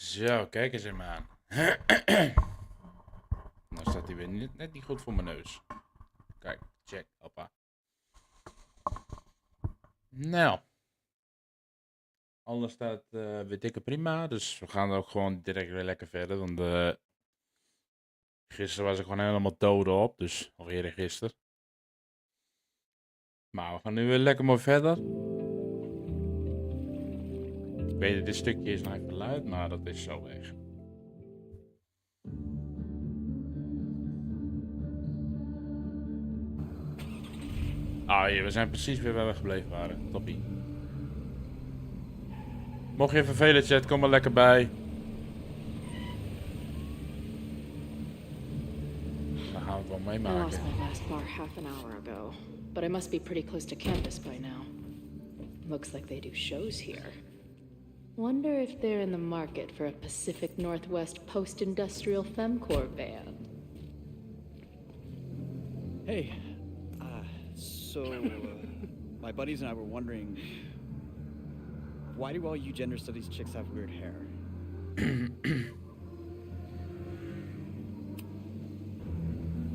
Zo, kijk eens hem aan. Nou staat hij weer net niet goed voor mijn neus. Kijk, check, hoppa. Nou. Alles staat weer dikke prima, dus we gaan ook gewoon direct weer lekker verder. Want gisteren was ik gewoon helemaal dood op, dus nog eerder gisteren. Maar we gaan nu weer lekker mooi verder. Ik weet dat dit stukje is nog even luid, maar dat is zo weg. Ah, ja, we zijn precies weer waar we gebleven waren. Toppie. Mocht je vervelen, chat, kom er lekker bij. Dan gaan we het wel I meemaken. lost my last bar half an hour ago, but I must be pretty close to campus by now. Looks like they do shows here. Wonder if they're in the market for a Pacific Northwest post-industrial femcore band. Hey, my buddies and I were wondering, why do all you gender studies chicks have weird hair?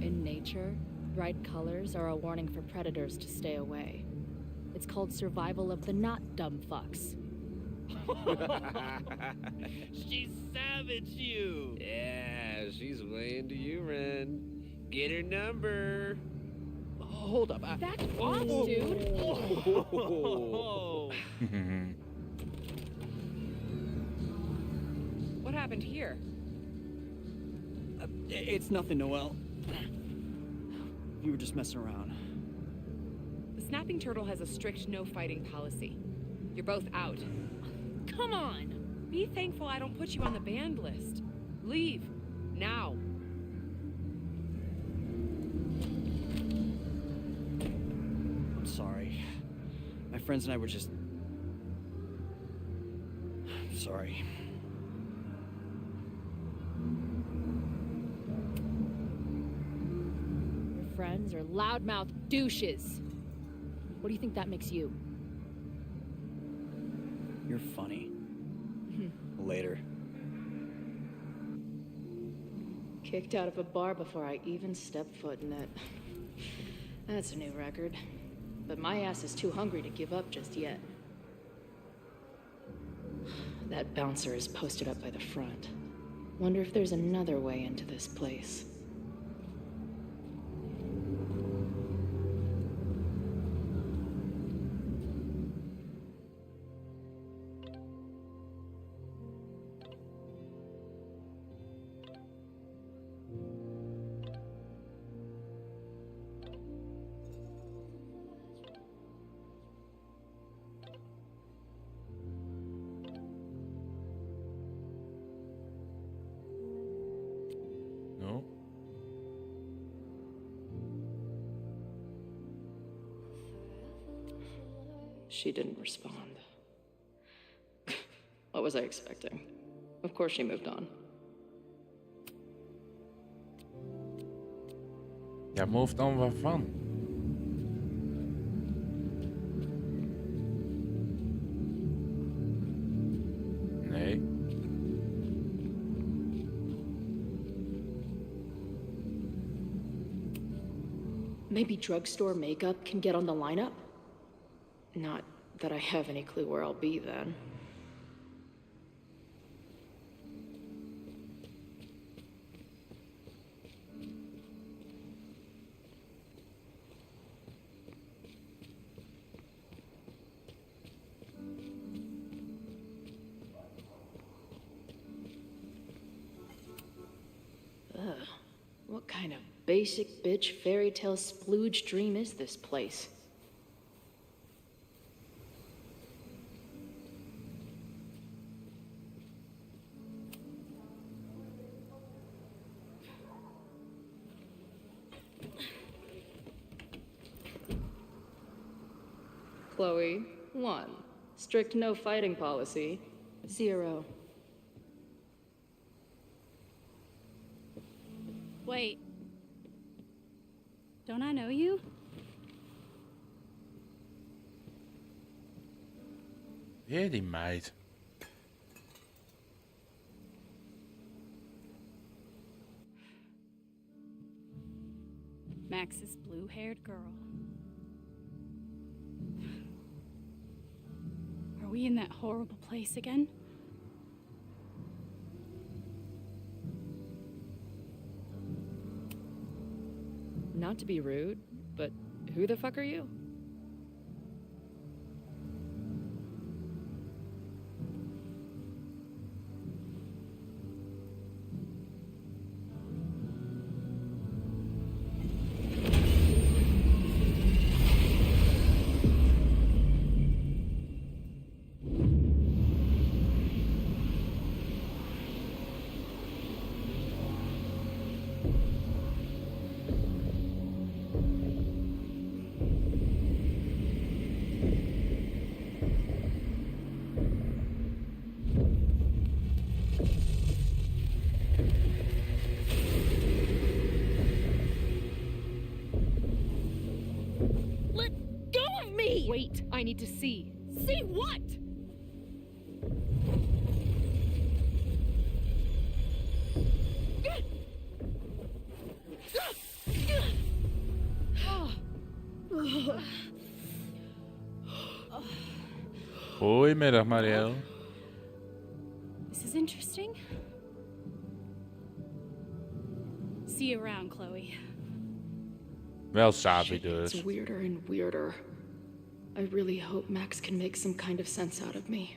In nature, bright colors are a warning for predators to stay away. It's called survival of the not dumb fucks. She savaged you! Yeah, she's way into you, Ren. Get her number. Hold up. Back off, dude! Oh. What happened here? It's nothing, Noelle. We were just messing around. The snapping turtle has a strict no fighting policy. You're both out. Come on! Be thankful I don't put you on the banned list. Leave. Now. I'm sorry. My friends and I were just... I'm sorry. Your friends are loudmouth douches. What do you think that makes you? You're funny. Later. Kicked out of a bar before I even stepped foot in it. That's a new record. But my ass is too hungry to give up just yet. That bouncer is posted up by the front. Wonder if there's another way into this place. No. She didn't respond. What was I expecting? Of course she moved on. Ja, move dan waarvan? Nee. Maybe drugstore makeup can get on the lineup? Not that I have any clue where I'll be then. What kind of basic bitch fairy tale splooge dream is this place? Chloe, 1. Strict no fighting policy. 0. Wait. Don't I know you? Weer die meid. long-haired girl. Are we in that horrible place again? Not to be rude, but who the fuck are you? Wait, I need to see. See what? Goedemiddag, Marielle. This is interesting. See you around, Chloe. Wel sabi Shit gets dus. weirder and weirder. I really hope Max can make some kind of sense out of me.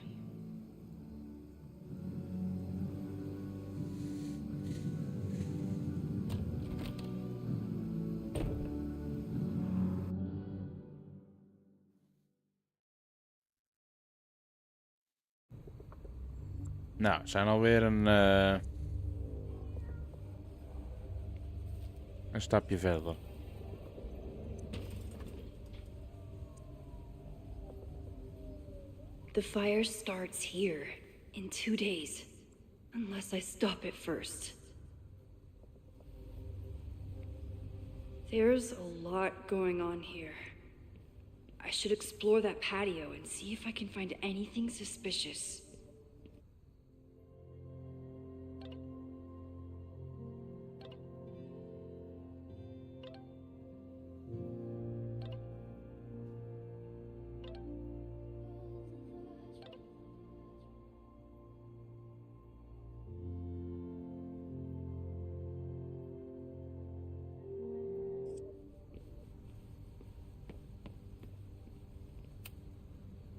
Nou, we zijn alweer een stapje verder. The fire starts here in 2 days, unless I stop it first. There's a lot going on here. I should explore that patio and see if I can find anything suspicious.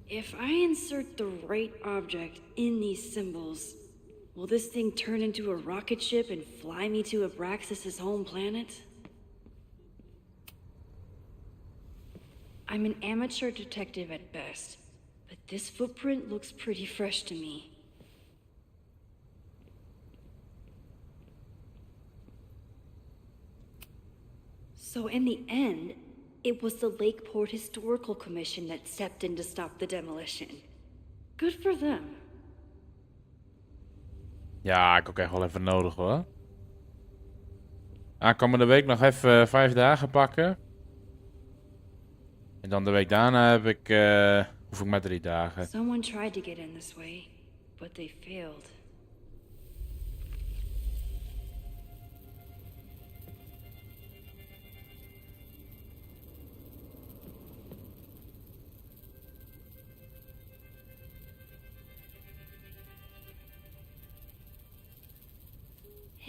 If I insert the right object in these symbols, will this thing turn into a rocket ship and fly me to Abraxas' home planet? I'm an amateur detective at best, but this footprint looks pretty fresh to me. So in the end, it was the Lakeport Historical Commission that stepped in to stop the demolition. Good for them. Ja, ik ook echt wel even nodig hoor. Aankomende week nog even 5 dagen pakken. En dan de week daarna heb ik, hoef ik maar 3 dagen. Someone tried to get in this way, but they failed.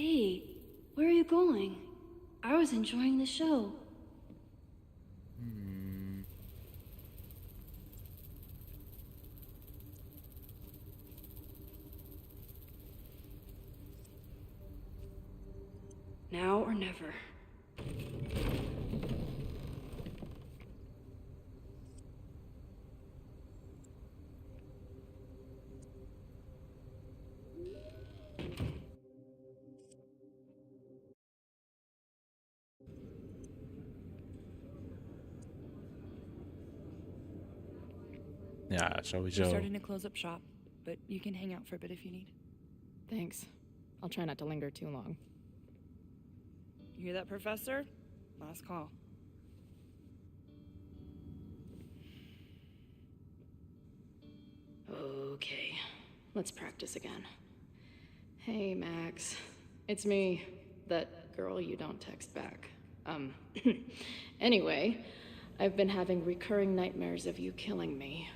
Hey, where are you going? I was enjoying the show. Now or never. Ja, We're sowieso. starting to close up shop, but you can hang out for a bit if you need. Thanks. I'll try not to linger too long. You hear that, Professor? Last call. Okay, let's practice again. Hey, Max. It's me, that girl you don't text back. Anyway, I've been having recurring nightmares of you killing me.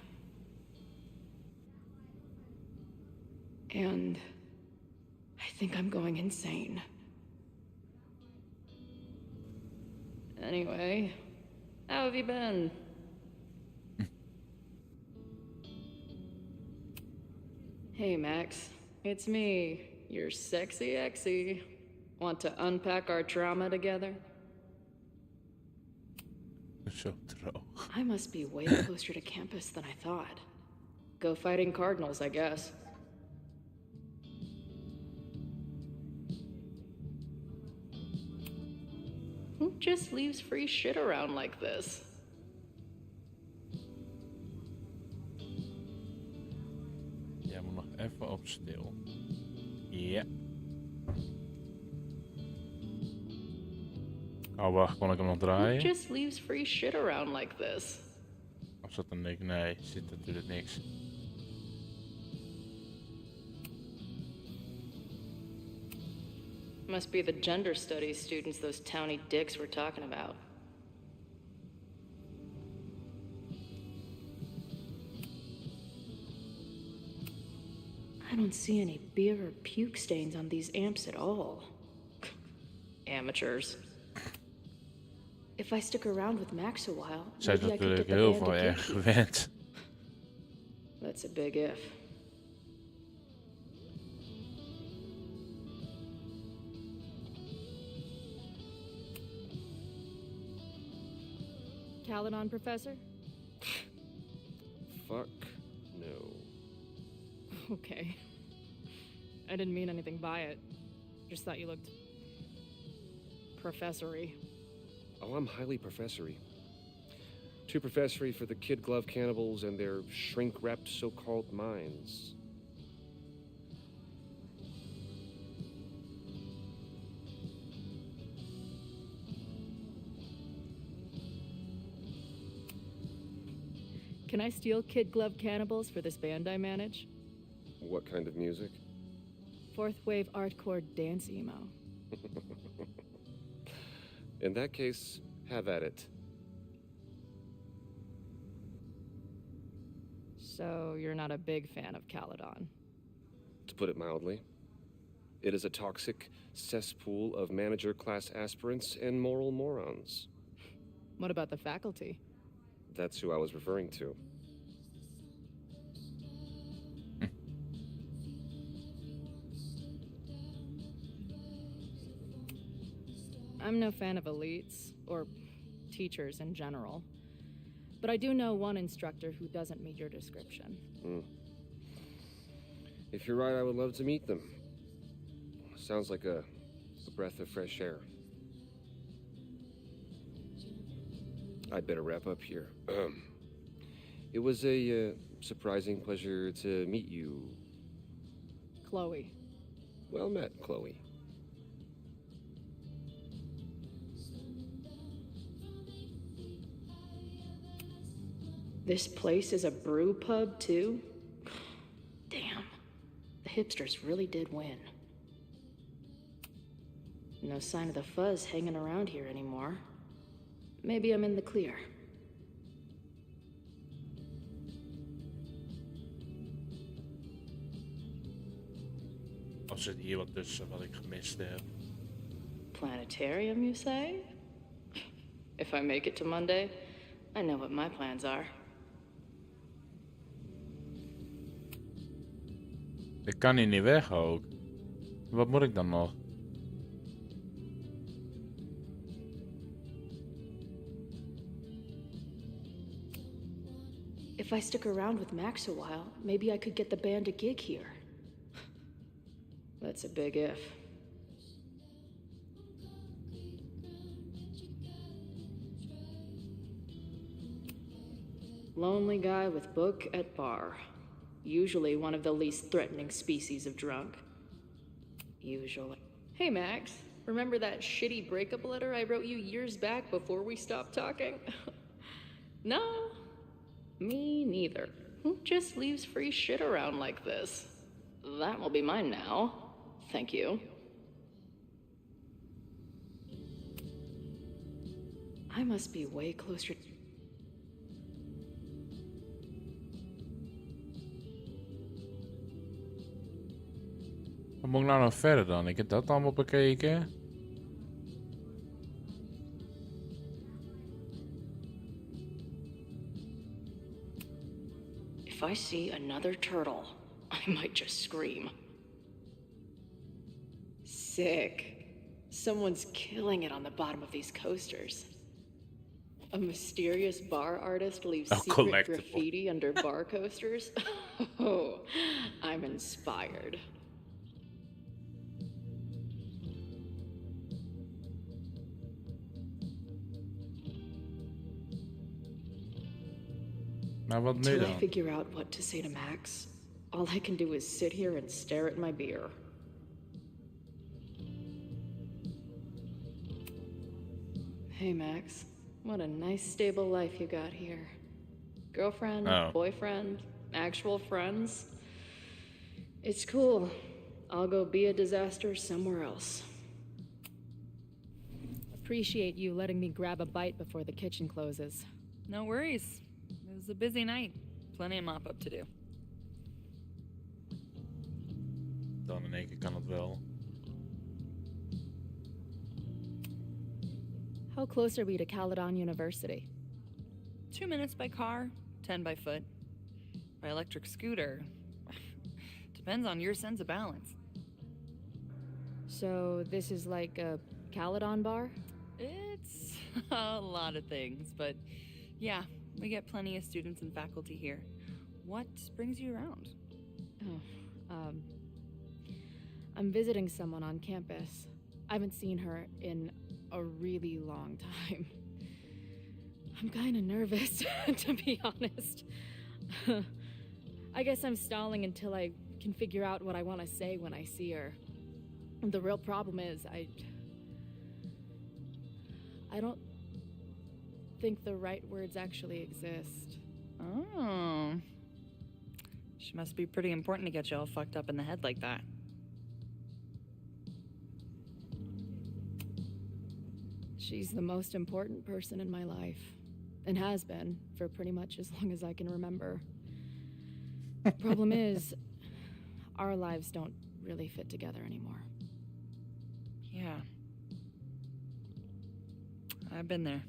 And I think I'm going insane. Anyway, how have you been? Hey, Max. It's me, your sexy exy. Want to unpack our trauma together? Zo droog. I must be way closer to campus than I thought. Go fighting cardinals, I guess. Who just leaves free shit around like this? Jij moet nog even op stil. Ja. Oh wacht, kon ik hem nog Who draaien? just leaves free shit around like this? Of zat er niks? Nee, zit natuurlijk niks. Must be the gender studies students those towny dicks were talking about. I don't see any beer or puke stains on these amps at all. Amateurs. If I stick around with Max a while, Zij is maybe I could natuurlijk get the heel band veel to erg gig here. gewend. That's a big if. Caledon, Professor? Fuck no. Okay. I didn't mean anything by it. Just thought you looked... professory. Oh, I'm highly professory. Too professory for the kid glove cannibals and their shrink-wrapped so-called minds. Can I steal kid glove cannibals for this band I manage? What kind of music? Fourth wave artcore dance emo. In that case, have at it. So you're not a big fan of Caledon? To put it mildly. It is a toxic cesspool of manager-class aspirants and moral morons. What about the faculty? That's who I was referring to. I'm no fan of elites, or teachers in general. But I do know one instructor who doesn't meet your description. If you're right, I would love to meet them. Sounds like a breath of fresh air. I'd better wrap up here. It was a surprising pleasure to meet you. Chloe. Well met, Chloe. This place is a brew pub, too? Damn. The hipsters really did win. No sign of the fuzz hanging around here anymore. Maybe I'm in the clear. Of zit hier wat tussen wat ik gemist heb. Planetarium, you say? If I make it to Monday, I know what my plans are. Ik kan hier niet weg ook. Wat moet ik dan nog? If I stick around with Max a while, maybe I could get the band a gig here. That's a big if. Lonely guy with book at bar. Usually one of the least threatening species of drunk. Usually. Hey, Max. Remember that shitty breakup letter I wrote you years back before we stopped talking? No, me neither. Who just leaves free shit around like this? That will be mine now. Thank you. I must be way closer. Wat moet ik nou nog verder dan? Ik heb dat allemaal bekeken. If I see another turtle, I might just scream. Sick. Someone's killing it on the bottom of these coasters. A mysterious bar artist leaves secret collectible. graffiti under bar coasters? Oh, I'm inspired. Maar wat nu Till I dan? figure out what to say to Max, all I can do is sit here and stare at my beer. Hey Max, what a nice stable life you got here. Girlfriend, boyfriend, actual friends. It's cool. I'll go be a disaster somewhere else. Appreciate you letting me grab a bite before the kitchen closes. No worries. It was a busy night. Plenty of mop-up to do. Dan in één keer kan het wel. How close are we to Caledon University? 2 minutes by car, 10 by foot. By electric scooter. Depends on your sense of balance. So this is like a Caledon bar? It's a lot of things, but yeah, we get plenty of students and faculty here. What brings you around? Oh, I'm visiting someone on campus. I haven't seen her in a really long time. I'm kind of nervous, to be honest. I guess I'm stalling until I can figure out what I want to say when I see her. The real problem is, I don't think the right words actually exist. Oh. She must be pretty important to get you all fucked up in the head like that. She's the most important person in my life, and has been for pretty much as long as I can remember. Problem is, our lives don't really fit together anymore. Yeah. I've been there.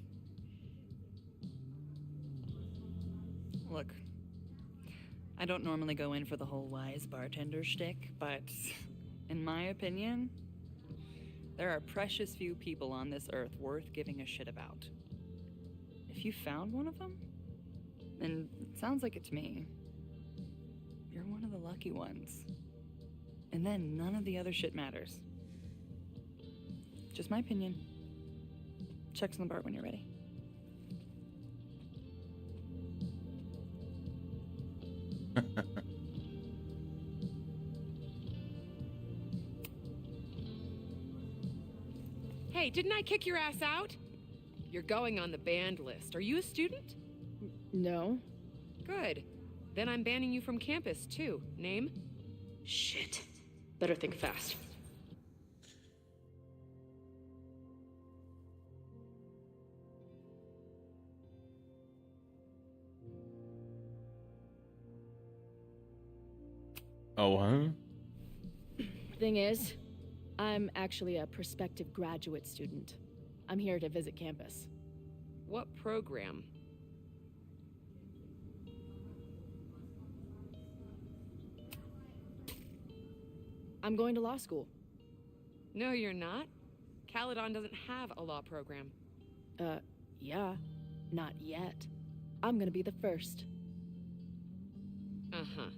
Look, I don't normally go in for the whole wise bartender shtick, but in my opinion, there are precious few people on this earth worth giving a shit about. If you found one of them, and it sounds like it to me, you're one of the lucky ones. And then none of the other shit matters. Just my opinion. Check on the bar when you're ready. Hey, didn't I kick your ass out? You're going on the banned list. Are you a student? No. Good. Then I'm banning you from campus, too. Name? Shit. Better think fast. Oh, huh? Thing is, I'm actually a prospective graduate student. I'm here to visit campus. What program? I'm going to law school. No, you're not. Caledon doesn't have a law program. Yeah. Not yet. I'm gonna be the first. Uh-huh.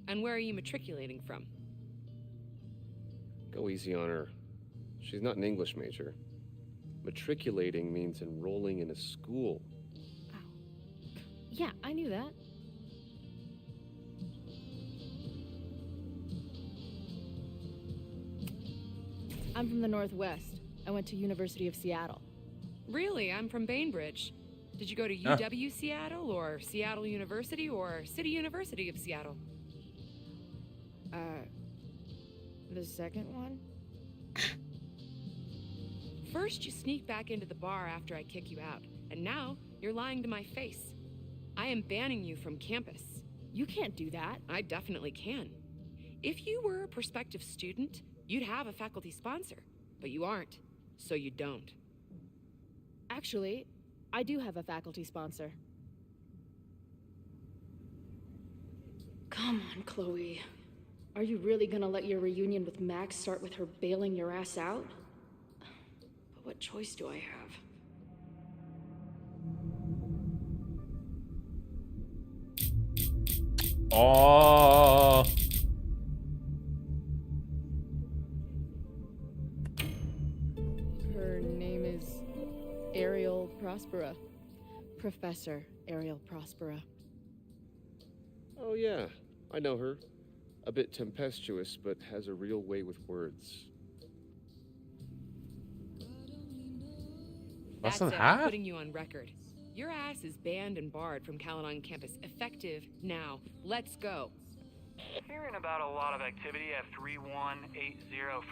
And where are you matriculating from? Go easy on her. She's not an English major. Matriculating means enrolling in a school. Yeah, I knew that. I'm from the Northwest. I went to University of Seattle. Really? I'm from Bainbridge. Did you go to UW Seattle, or Seattle University, or City University of Seattle? The second one? First, you sneak back into the bar after I kick you out, and now you're lying to my face. I am banning you from campus. You can't do that. I definitely can. If you were a prospective student, you'd have a faculty sponsor, but you aren't, so you don't. Actually, I do have a faculty sponsor. Come on, Chloe. Are you really gonna let your reunion with Max start with her bailing your ass out? But what choice do I have? Oh. Her name is Ariel Prospera. Professor Ariel Prospera. Oh, yeah. I know her. A bit tempestuous, but has a real way with words. Was That's dat it, I'm haar? putting you on record. Your ass is banned and barred from Caledon campus, effective now. Let's go. Hearing about a lot of activity at 3180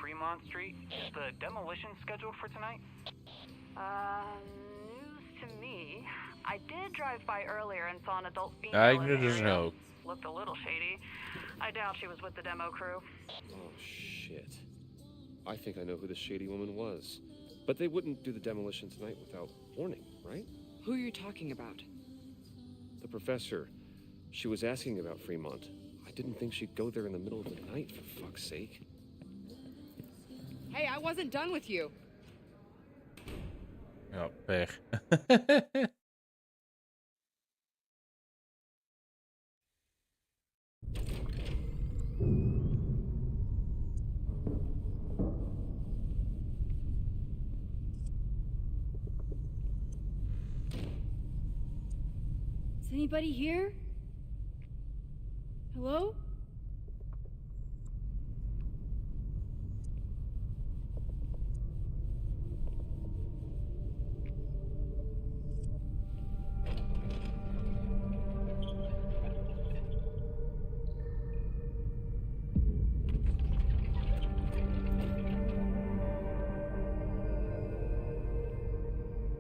Fremont Street. Is the demolition scheduled for tonight? News to me. I did drive by earlier and saw an adult female Ja, ik in nu the dus area. ook. Looked a little shady. I doubt she was with the demo crew. Oh, shit. I think I know who the shady woman was. But they wouldn't do the demolition tonight without warning, right? Who are you talking about? The professor. She was asking about Fremont. I didn't think she'd go there in the middle of the night, for fuck's sake. Hey, I wasn't done with you. Ja, pech. Is anybody here? Hello?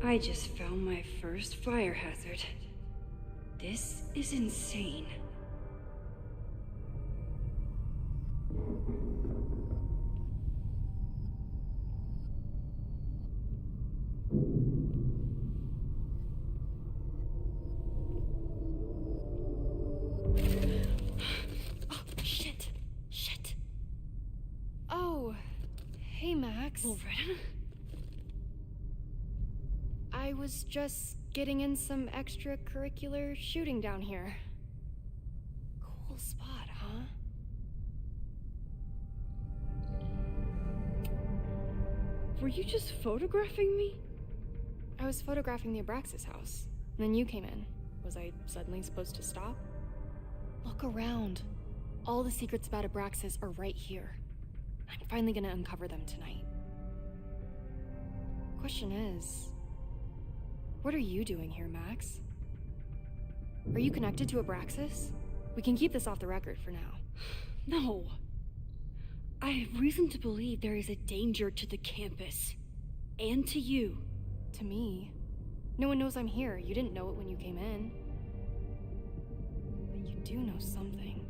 I just found my first fire hazard. This is insane. Oh, shit. Shit. Oh, hey, Max. Loretta? I was just getting in some extracurricular shooting down here. Cool spot, huh? Were you just photographing me? I was photographing the Abraxas house, and then you came in. Was I suddenly supposed to stop? Look around. All the secrets about Abraxas are right here. I'm finally gonna uncover them tonight. Question is, what are you doing here, Max? Are you connected to Abraxas? We can keep this off the record for now. No. I have reason to believe there is a danger to the campus. And to you. To me? No one knows I'm here. You didn't know it when you came in. But you do know something.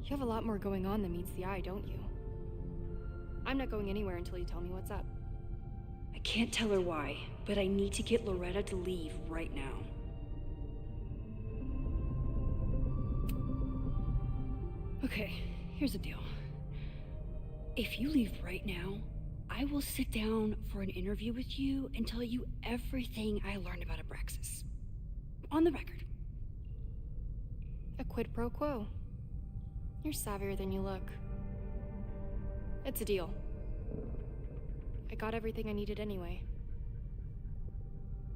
You have a lot more going on than meets the eye, don't you? I'm not going anywhere until you tell me what's up. I can't tell her why, but I need to get Loretta to leave right now. Okay, here's the deal. If you leave right now, I will sit down for an interview with you and tell you everything I learned about Abraxas. On the record. A quid pro quo. You're savvier than you look. It's a deal. I got everything I needed anyway.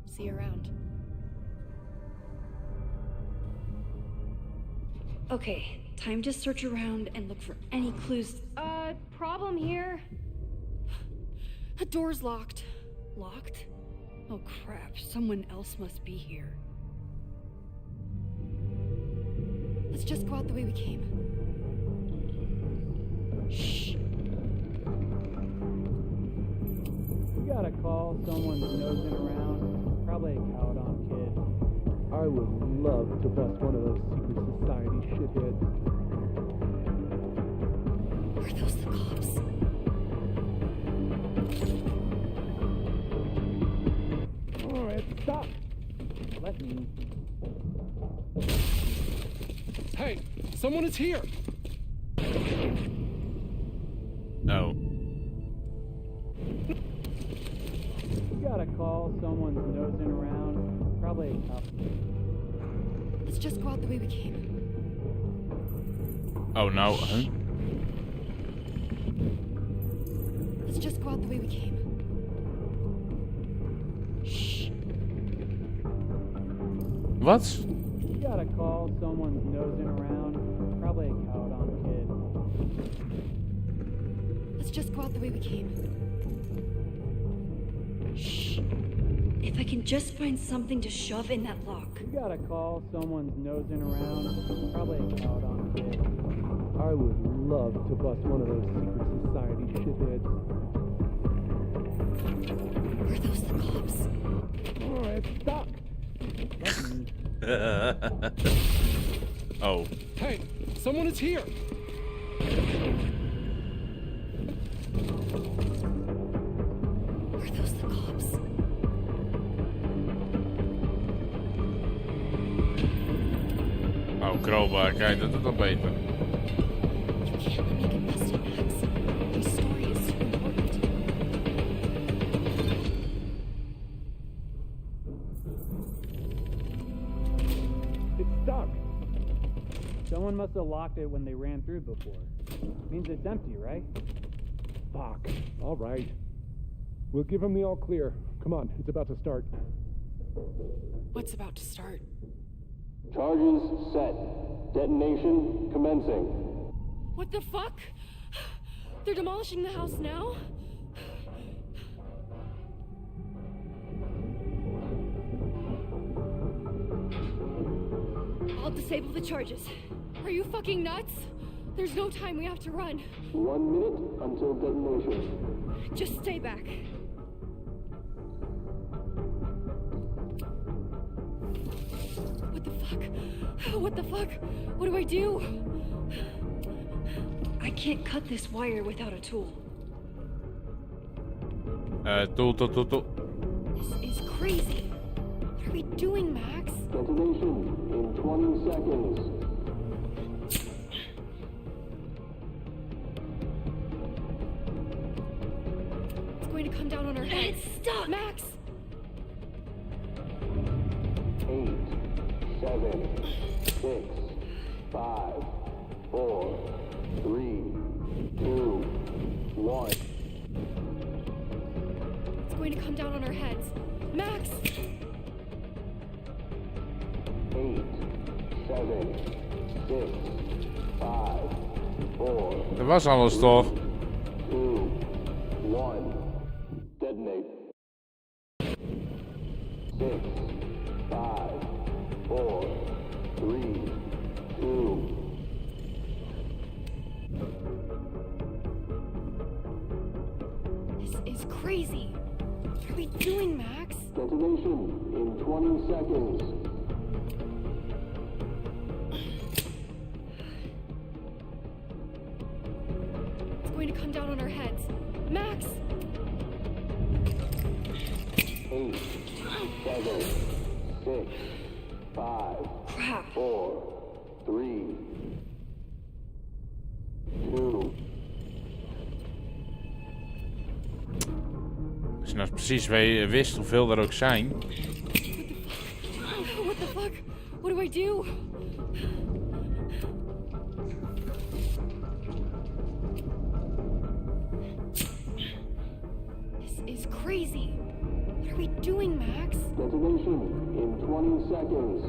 See you around. Okay, time to search around and look for any clues. Problem here. The door's locked. Locked? Oh crap, someone else must be here. Let's just go out the way we came. Shh. gotta call someone's nosing around. Probably a Caledon kid. I would love to bust one of those secret society shitheads. Are those the cops? Alright, stop! Let me. Hey, someone is here! No. You gotta call someone's nosing around. Probably a cop. Let's just go out the way we came. Oh no, huh? Let's just go out the way we came. Shh. Wat? You gotta call someone's nosing around. Probably a Caledon kid. Let's just go out the way we came. Shh. If I can just find something to shove in that lock. You gotta call someone's nosing around. Probably a Caledon kid. I would love to bust one of those secret society shitheads. Are those the cops? Alright, stop! Let me. Oh. Hey, someone is here! Are those the cops? Oh, crowbar, kijk, dat doet al beter. You can't let me get busted, Max. My story is so important. It's stuck. Someone must have locked it when they ran through before. Means it's empty, right? Fuck. All right. We'll give him the all clear. Come on, it's about to start. What's about to start? Charges set. Detonation commencing. What the fuck? They're demolishing the house now? I'll disable the charges. Are you fucking nuts? There's no time, we have to run. 1 minute until detonation. Just stay back. What the fuck? What the fuck? What do I do? I can't cut this wire without a tool. Tool. This is crazy. What are we doing, Max? Detonation in 20 seconds. It's going to come down on our heads. It's stuck! Max! 8, 7, 6, 5, 4, 3, 2, 1. It's going to come down on our heads. Max! 8, 7, 6, 5, 4. Dat was alles toch? 2, 1. Detonate. 6, 5, 4, 3, 2. This is crazy. What are we doing, Max? Detonation in 20 seconds. It's going to come down on our heads. Max! 8, 7, 6, 5, Crap. 4, 3, 2. Als je nou precies wist hoeveel er ook zijn. What the fuck? What do I do? This is crazy. What are we doing, Max? Detonation in 20 seconds.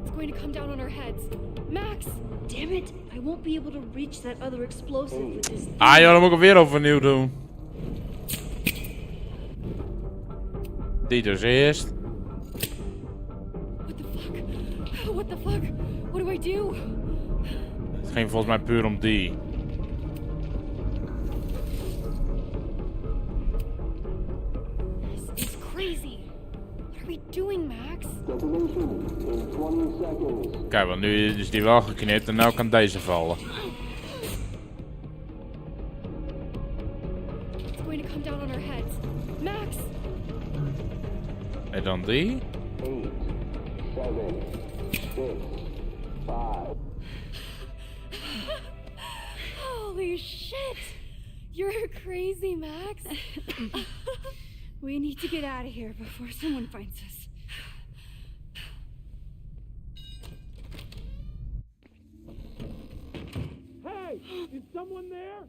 It's going to come down on our heads. Max! Damn it! I won't be able to reach that other explosive with this. Ah joh, dan moet ik hem weer overnieuw doen. Die dus eerst. What the fuck? What the fuck? What do I do? Het ging volgens mij puur om die. This is crazy. What are we doing, Max? Detonation in 20 seconds. Kijk, want nu is die wel geknipt en nou kan deze vallen. It's going to come down on our heads. Max! En dan die. 8, 7, 6, 5. Holy shit! You're crazy, Max. We need to get out of here before someone finds us. Hey! Is someone there?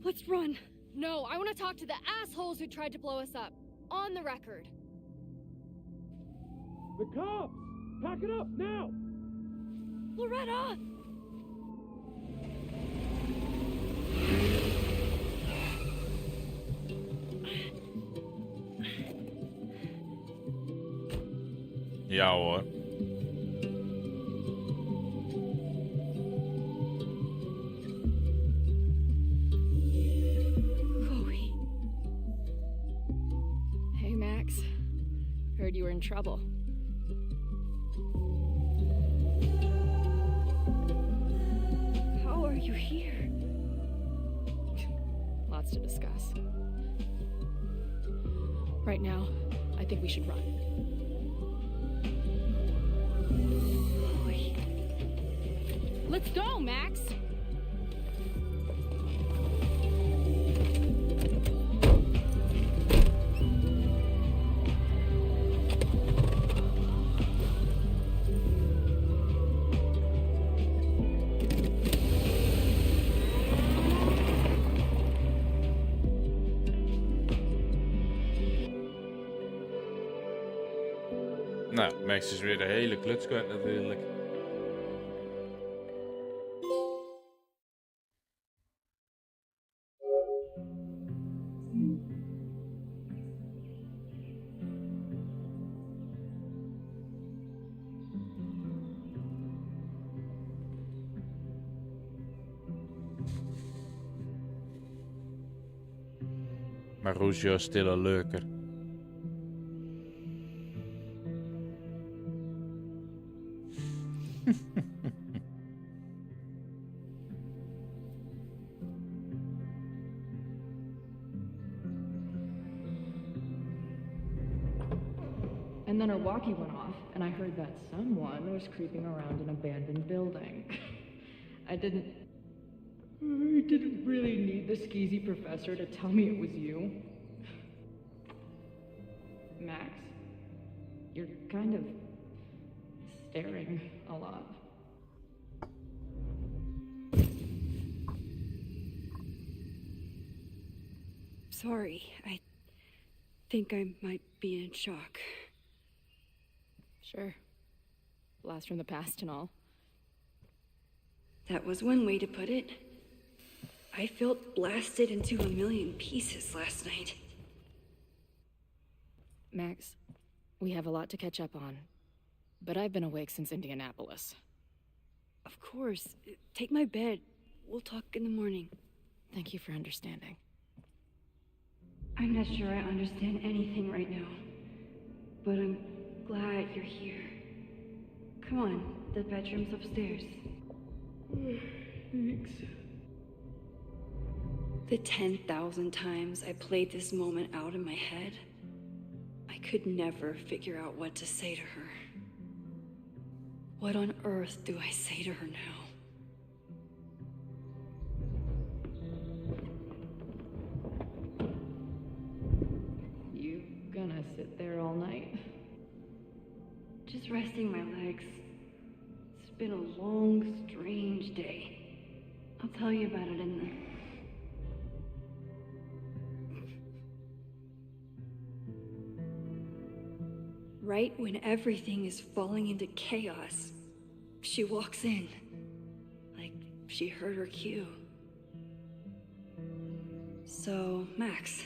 Let's run. No, I want to talk to the assholes who tried to blow us up. On the record. The cops! Pack it up, now! Loretta! Ja hoor. Chloe. Hey, Max. Heard you were in trouble. How are you here? Lots to discuss. Right now, I think we should run. Chloe. Let's go, Max! Nou, Max is weer de hele kluts kwijt natuurlijk. Maar Roosje is still a lurker. And then her walkie went off, and I heard that someone was creeping around an abandoned building. I didn't really need the skeezy professor to tell me it was you. Max, you're kind of staring a lot. Sorry, I think I might be in shock. Sure. Blast from the past and all. That was one way to put it. I felt blasted into a million pieces last night. Max, we have a lot to catch up on. But I've been awake since Indianapolis. Of course. Take my bed. We'll talk in the morning. Thank you for understanding. I'm not sure I understand anything right now. But I'm glad you're here. Come on, the bedroom's upstairs. Thanks. The 10,000 times I played this moment out in my head, I could never figure out what to say to her. What on earth do I say to her now? You gonna sit there all night? Just resting my legs. It's been a long, strange day. I'll tell you about it in the... Right when everything is falling into chaos, she walks in. Like she heard her cue. So, Max,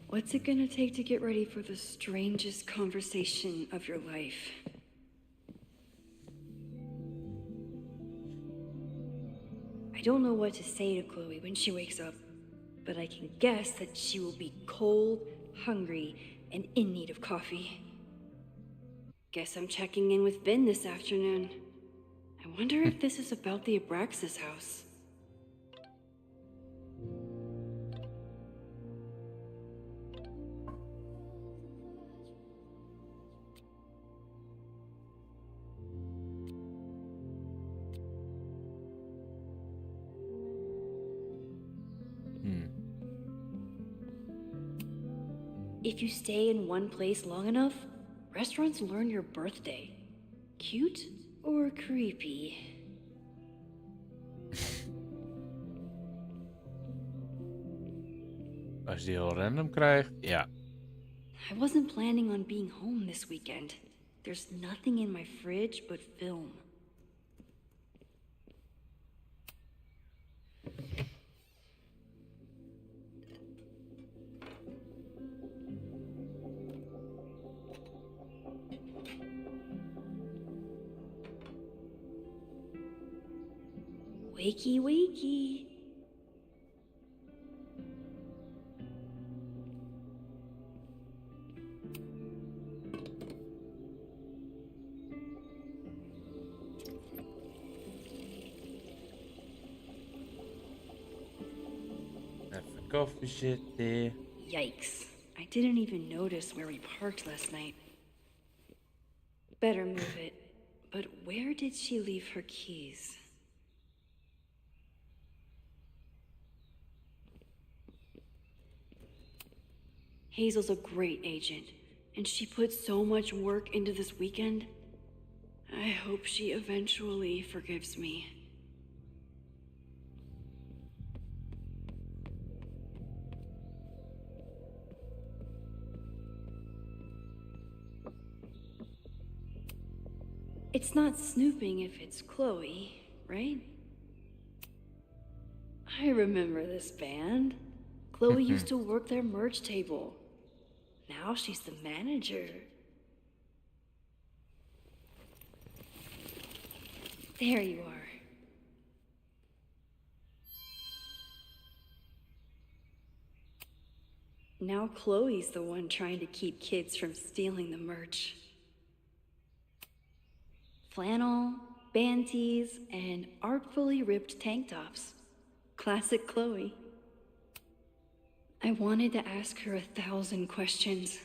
what's it gonna take to get ready for the strangest conversation of your life? I don't know what to say to Chloe when she wakes up, but I can guess that she will be cold, hungry, and in need of coffee. Guess I'm checking in with Vin this afternoon. I wonder if this is about the Abraxas house. If you stay in one place long enough, restaurants learn your birthday. Cute or creepy? Als je die heel random krijgt, ja. I wasn't planning on being home this weekend. There's nothing in my fridge but film. Wakey, wakey. Even koffie zitten. Yikes. I didn't even notice where we parked last night. Better move it. But where did she leave her keys? Hazel's a great agent, and she put so much work into this weekend. I hope she eventually forgives me. It's not snooping if it's Chloe, right? I remember this band. Chloe used to work their merch table. Now she's the manager. There you are. Now Chloe's the one trying to keep kids from stealing the merch. Flannel, band tees, and artfully ripped tank tops. Classic Chloe. I wanted to ask her 1,000 questions,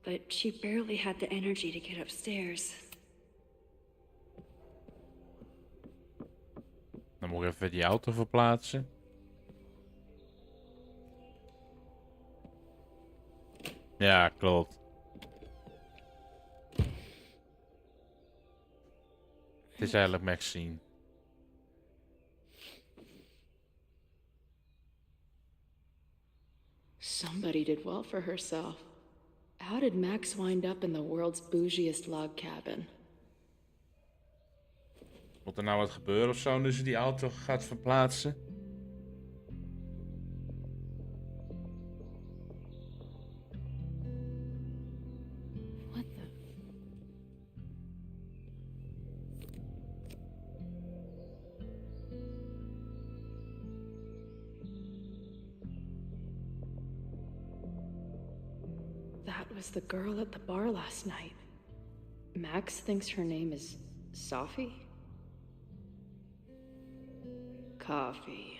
but she barely had the energy to get upstairs. Dan moet ik even die auto verplaatsen. Ja, klopt. Het is eigenlijk Maxine. Somebody did well for herself. How did Max wind up in the world's bougiest log cabin? Moet er nou wat gebeuren of zo nu ze die auto gaat verplaatsen? What the... That was the girl at the bar last night. Max thinks her name is Sophie? Coffee.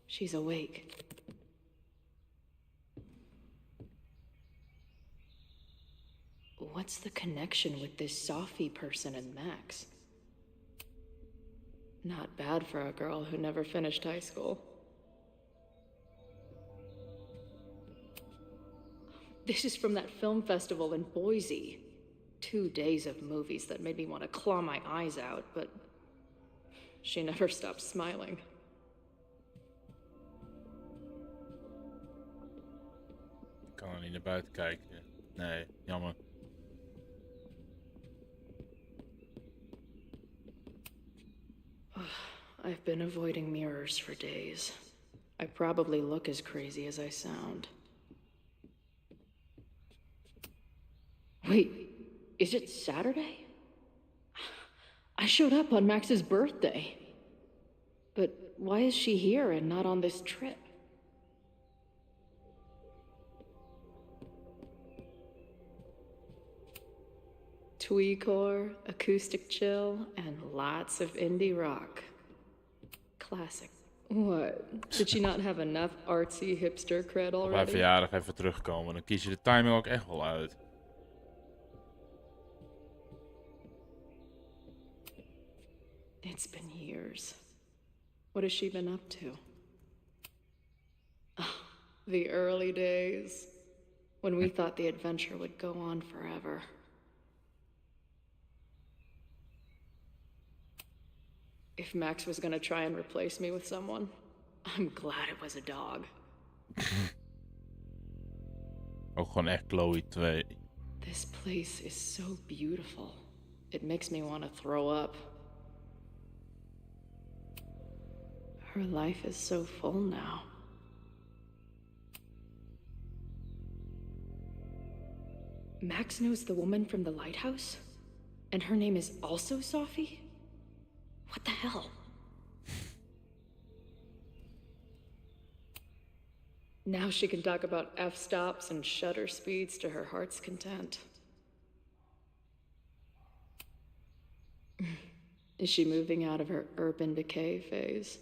She's awake. What's the connection with this Sophie person and Max? Not bad for a girl who never finished high school. This is from that film festival in Boise. 2 days of movies that made me want to claw my eyes out, but she never stopped smiling. Ik kan er niet naar buiten kijken. Nee, jammer. I've been avoiding mirrors for days. I probably look as crazy as I sound. Wait, is it Saturday? I showed up on Max's birthday. But why is she here and not on this trip? Tweecore, acoustic chill, and lots of indie rock. Classic. What? Did she not have enough artsy hipster cred Op haar already? verjaardag even terugkomen. Dan kies je de timing ook echt wel uit. It's been years. What has she been up to? Ah, the early days, when we thought the adventure would go on forever. If Max was gonna try and replace me with someone, I'm glad it was a dog. Ook gewoon echt Chloe 2. This place is so beautiful. It makes me want to throw up. Her life is so full now. Max knows the woman from the lighthouse? And her name is also Sophie? What the hell? Now she can talk about f-stops and shutter speeds to her heart's content. Is she moving out of her urban decay phase?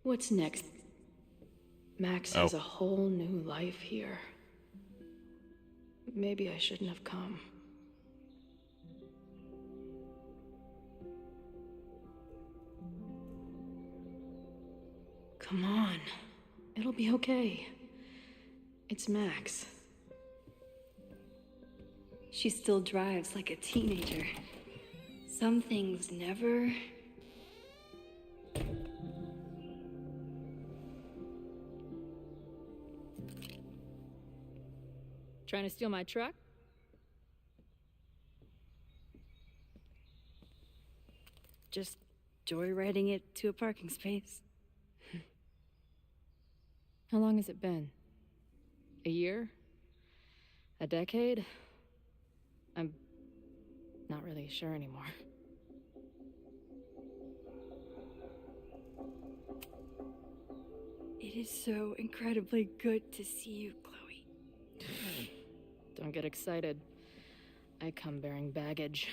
What's next? Max has a whole new life here. Maybe I shouldn't have come. Come on. It'll be okay. It's Max. She still drives like a teenager. Some things never... Trying to steal my truck? Just joyriding it to a parking space. How long has it been? A year? A decade? I'm not really sure anymore. It is so incredibly good to see you, Chloe. Don't get excited. I come bearing baggage.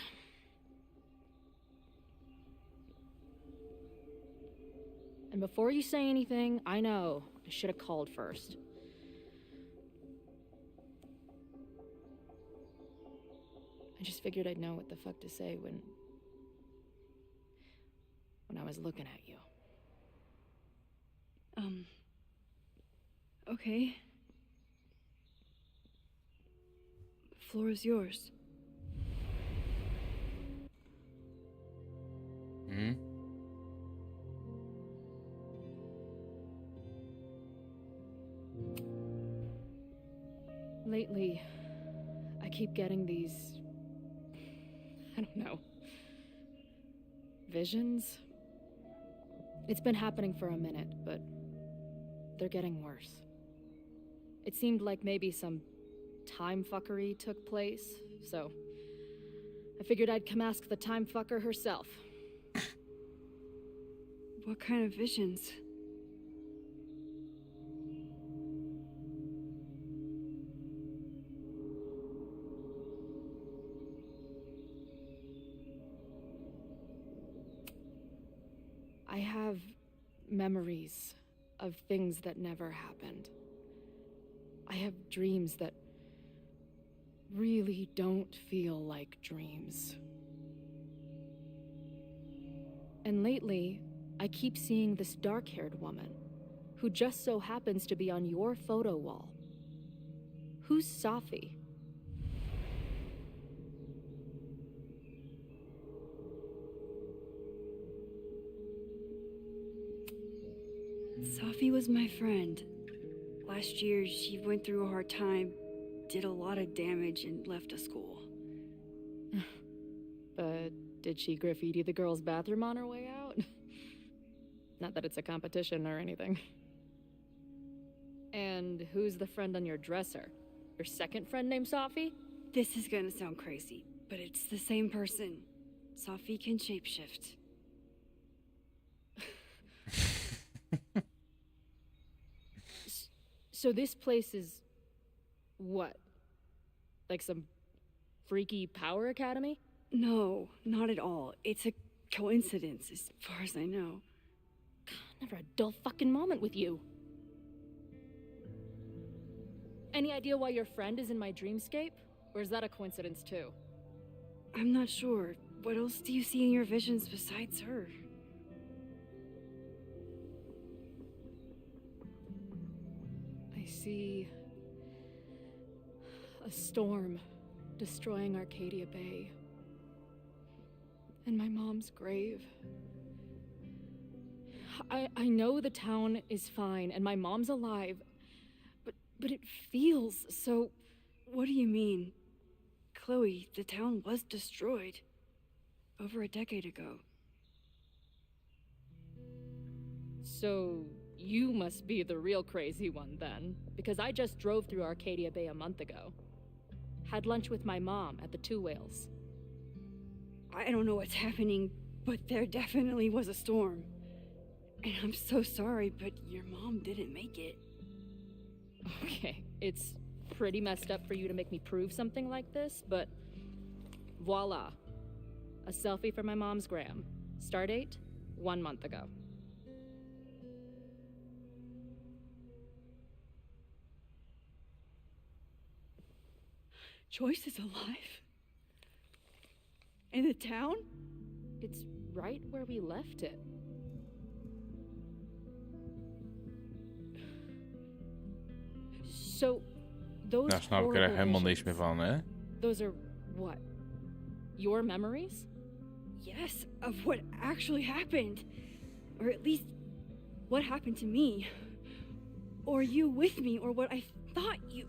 And before you say anything, I know I should have called first. I just figured I'd know what the fuck to say when I was looking at you. Okay. The floor is yours. Hmm? Lately, I keep getting these... I don't know. Visions? It's been happening for a minute, but they're getting worse. It seemed like maybe some time fuckery took place, so I figured I'd come ask the time fucker herself. What kind of visions? I have memories of things that never happened. I have dreams that really don't feel like dreams. And lately, I keep seeing this dark-haired woman who just so happens to be on your photo wall. Who's Sophie? Sophie was my friend. Last year, she went through a hard time, did a lot of damage, and left a school. But did she graffiti the girls' bathroom on her way out? Not that it's a competition or anything. And who's the friend on your dresser? Your second friend named Sophie? This is gonna sound crazy, but it's the same person. Sophie can shapeshift. So this place is... what? Like some freaky power academy? No, not at all. It's a coincidence, as far as I know. Never a dull fucking moment with you. Any idea why your friend is in my dreamscape? Or is that a coincidence too? I'm not sure. What else do you see in your visions besides her? I see... a storm destroying Arcadia Bay. And my mom's grave. I know the town is fine and my mom's alive, but it feels so... What do you mean? Chloe, the town was destroyed. Over a decade ago. So, you must be the real crazy one then, because I just drove through Arcadia Bay a month ago. Had lunch with my mom at the Two Whales. I don't know what's happening, but there definitely was a storm. And I'm so sorry, but your mom didn't make it. Okay, it's pretty messed up for you to make me prove something like this, but voila. A selfie for my mom's gram. Stardate, 1 month ago. Joyce is alive? In the town? It's right where we left it. So, those Daar snap ik er horrible helemaal niks meer visions, van, hè? those are what? Your memories? Yes, of what actually happened. Or at least, what happened to me. Or you with me, or what I thought you...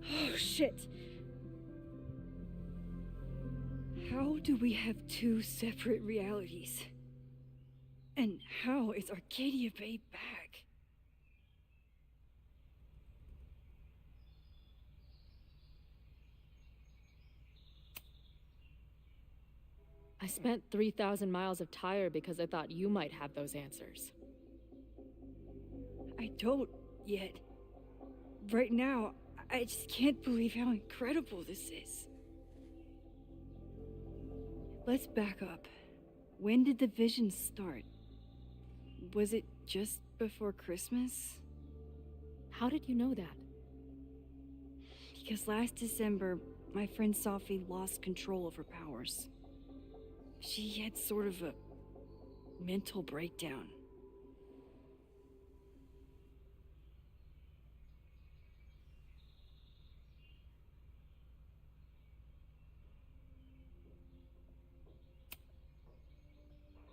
Oh, shit. How do we have two separate realities? And how is Arcadia Bay back? I spent 3,000 miles of tire because I thought you might have those answers. I don't yet. Right now, I just can't believe how incredible this is. Let's back up. When did the vision start? Was it just before Christmas? How did you know that? Because last December, my friend Sophie lost control of her powers. She had sort of a mental breakdown.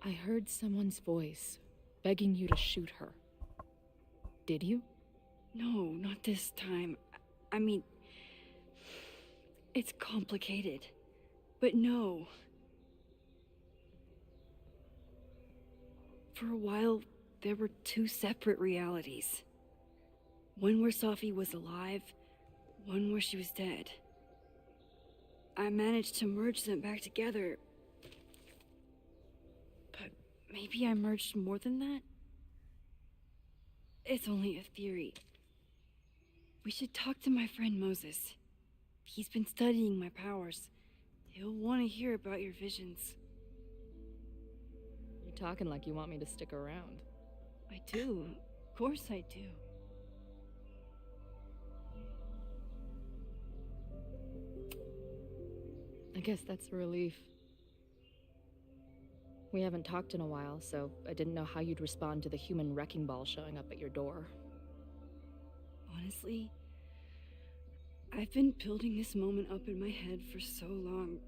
I heard someone's voice begging you to shoot her. Did you? No, not this time. I mean, it's complicated. But no. For a while, there were two separate realities. One where Sophie was alive, one where she was dead. I managed to merge them back together. But maybe I merged more than that? It's only a theory. We should talk to my friend Moses. He's been studying my powers. He'll want to hear about your visions. You're talking like you want me to stick around. I do. Of course I do. I guess that's a relief. We haven't talked in a while, so I didn't know how you'd respond to the human wrecking ball showing up at your door. Honestly, I've been building this moment up in my head for so long.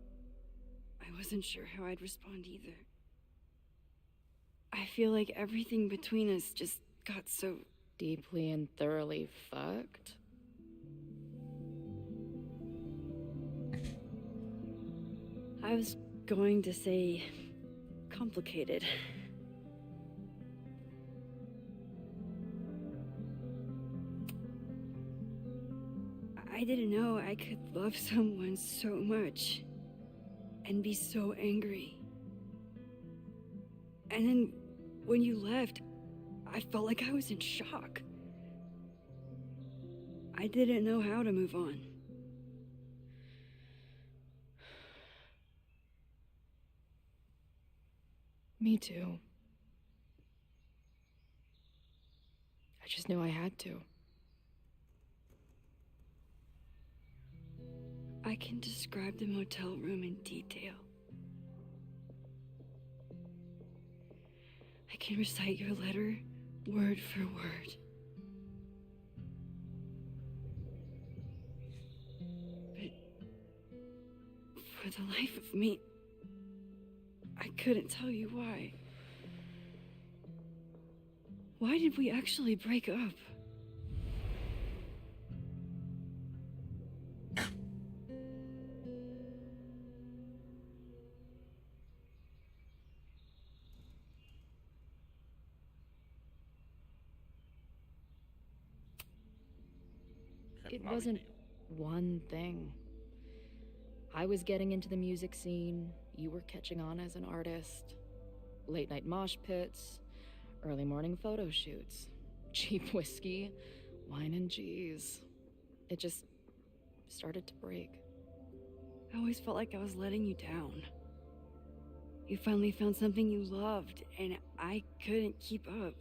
I wasn't sure how I'd respond either. I feel like everything between us just got so deeply and thoroughly fucked. I was going to say complicated. I didn't know I could love someone so much and be so angry. And then when you left, I felt like I was in shock. I didn't know how to move on. Me too. I just knew I had to. I can describe the motel room in detail. I can recite your letter word for word. But for the life of me, I couldn't tell you why. Why did we actually break up? It wasn't one thing. I was getting into the music scene, you were catching on as an artist. Late night mosh pits, early morning photo shoots, cheap whiskey, wine and cheese. It just started to break. I always felt like I was letting you down. You finally found something you loved, and I couldn't keep up.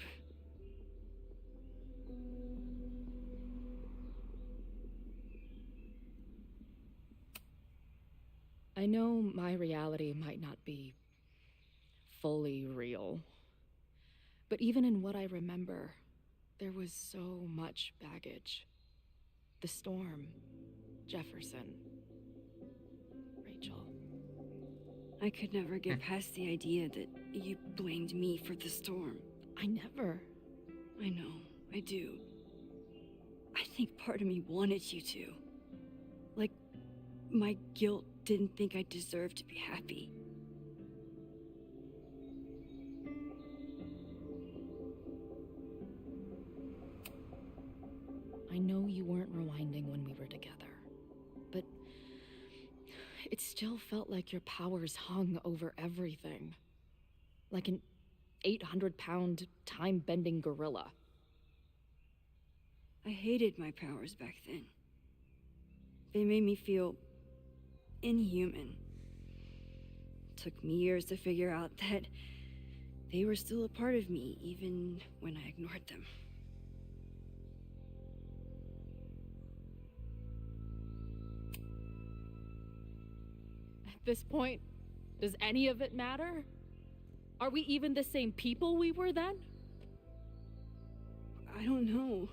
I know my reality might not be fully real, but even in what I remember, there was so much baggage. The storm, Jefferson, Rachel. I could never get past the idea that you blamed me for the storm. I never. I know, I do. I think part of me wanted you to. Like, my guilt didn't think I deserved to be happy. I know you weren't rewinding when we were together, but it still felt like your powers hung over everything. Like an 800-pound, time-bending gorilla. I hated my powers back then. They made me feel inhuman. It took me years to figure out that they were still a part of me, even when I ignored them. At this point, does any of it matter? Are we even the same people we were then? I don't know.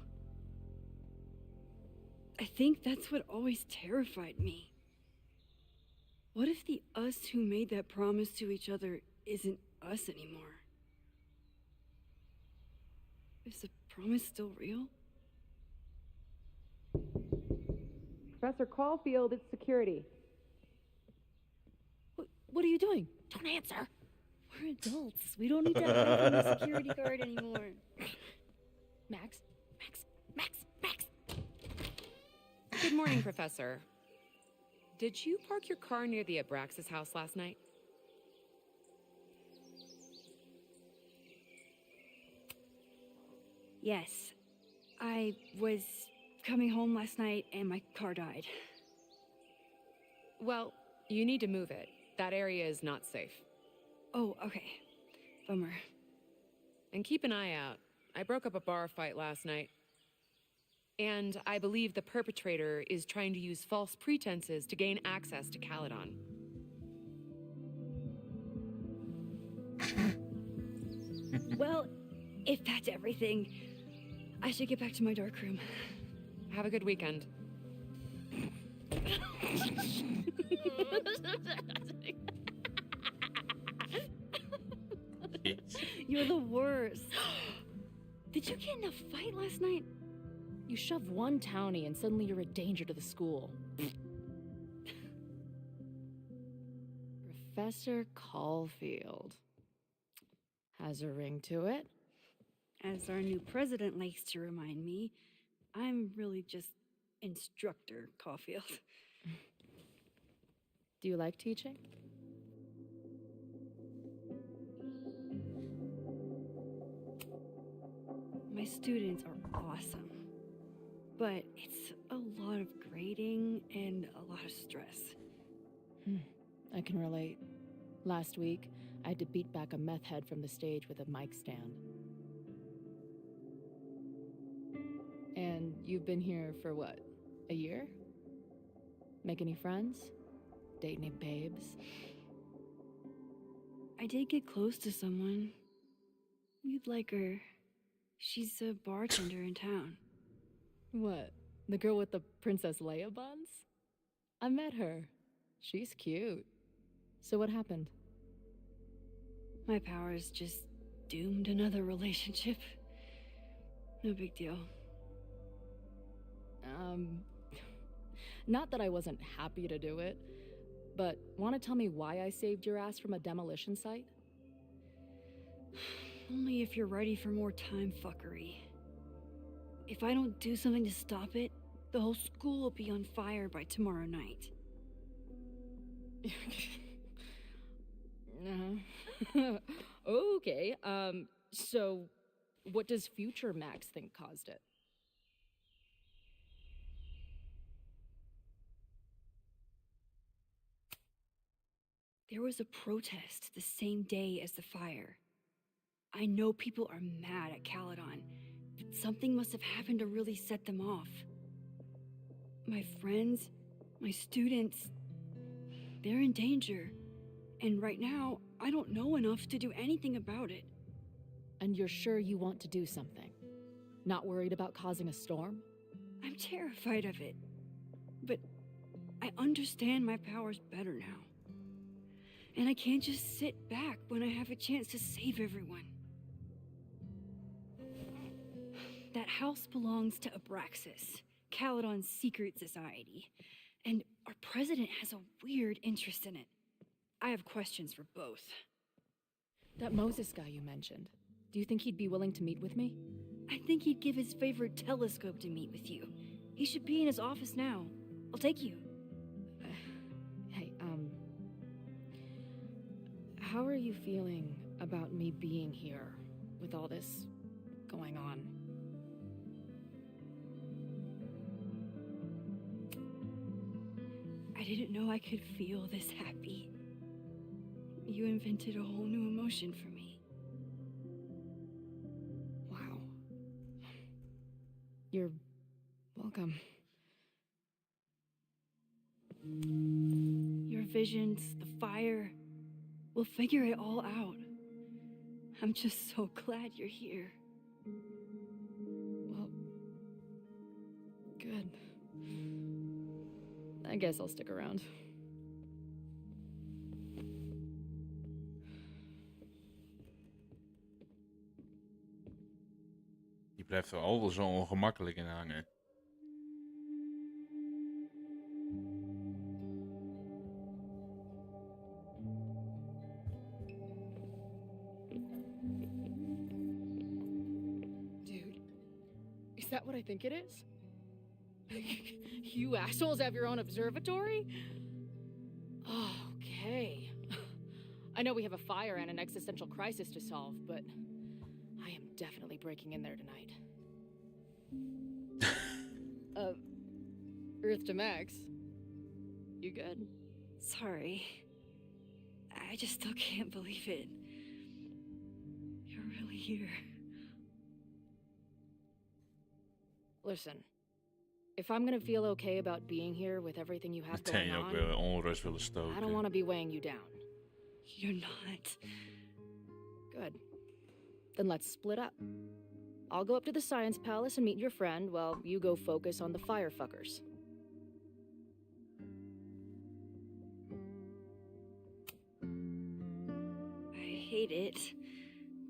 I think that's what always terrified me. What if the us who made that promise to each other isn't us anymore? Is the promise still real? Professor Caulfield, it's security. What are you doing? Don't answer. We're adults. We don't need to hide from the security guard anymore. Max. Good morning, Professor. Did you park your car near the Abraxas house last night? Yes. I was coming home last night and my car died. Well, you need to move it. That area is not safe. Oh, okay. Bummer. And keep an eye out. I broke up a bar fight last night. And I believe the perpetrator is trying to use false pretenses to gain access to Caledon. Well, if that's everything, I should get back to my dark room. Have a good weekend. You're the worst. Did you get in a fight last night? You shove one townie and suddenly you're a danger to the school. Professor Caulfield. Has a ring to it. As our new president likes to remind me, I'm really just Instructor Caulfield. Do you like teaching? My students are awesome. but it's a lot of grading and a lot of stress. I can relate. Last week, I had to beat back a meth head from the stage with a mic stand. And you've been here for what, a year? Make any friends? Date any babes? I did get close to someone. You'd like her. She's a bartender in town. What, the girl with the Princess Leia buns? I met her. She's cute. So what happened? My powers just doomed another relationship. No big deal. Not that I wasn't happy to do it, but want to tell me why I saved your ass from a demolition site? Only if you're ready for more time fuckery. If I don't do something to stop it, the whole school will be on fire by tomorrow night. Okay, so what does future Max think caused it? There was a protest the same day as the fire. I know people are mad at Caledon, but something must have happened to really set them off. My friends, my students, they're in danger. And right now, I don't know enough to do anything about it. And you're sure you want to do something? Not worried about causing a storm? I'm terrified of it. But I understand my powers better now. And I can't just sit back when I have a chance to save everyone. That house belongs to Abraxas, Caledon's secret society. And our president has a weird interest in it. I have questions for both. That Moses guy you mentioned, do you think he'd be willing to meet with me? I think he'd give his favorite telescope to meet with you. He should be in his office now. I'll take you. Hey, how are you feeling about me being here with all this going on? I didn't know I could feel this happy. You invented a whole new emotion for me. Wow. You're welcome. Your visions, the fire, we'll figure it all out. I'm just so glad you're here. Well, good. I guess I'll stick around. Je blijft er al wel zo ongemakkelijk in hangen. Dude, is that what I think it is? You assholes have your own observatory? Okay. I know we have a fire and an existential crisis to solve, but I am definitely breaking in there tonight. Earth to Max. You good? Sorry. I just still can't believe it. You're really here. Listen. If I'm gonna feel okay about being here with everything you have Meteen going ook on, weer onrust willen stoken. I don't want to be weighing you down. You're not. Good. Then let's split up. I'll go up to the Science Palace and meet your friend while you go focus on the firefuckers. I hate it,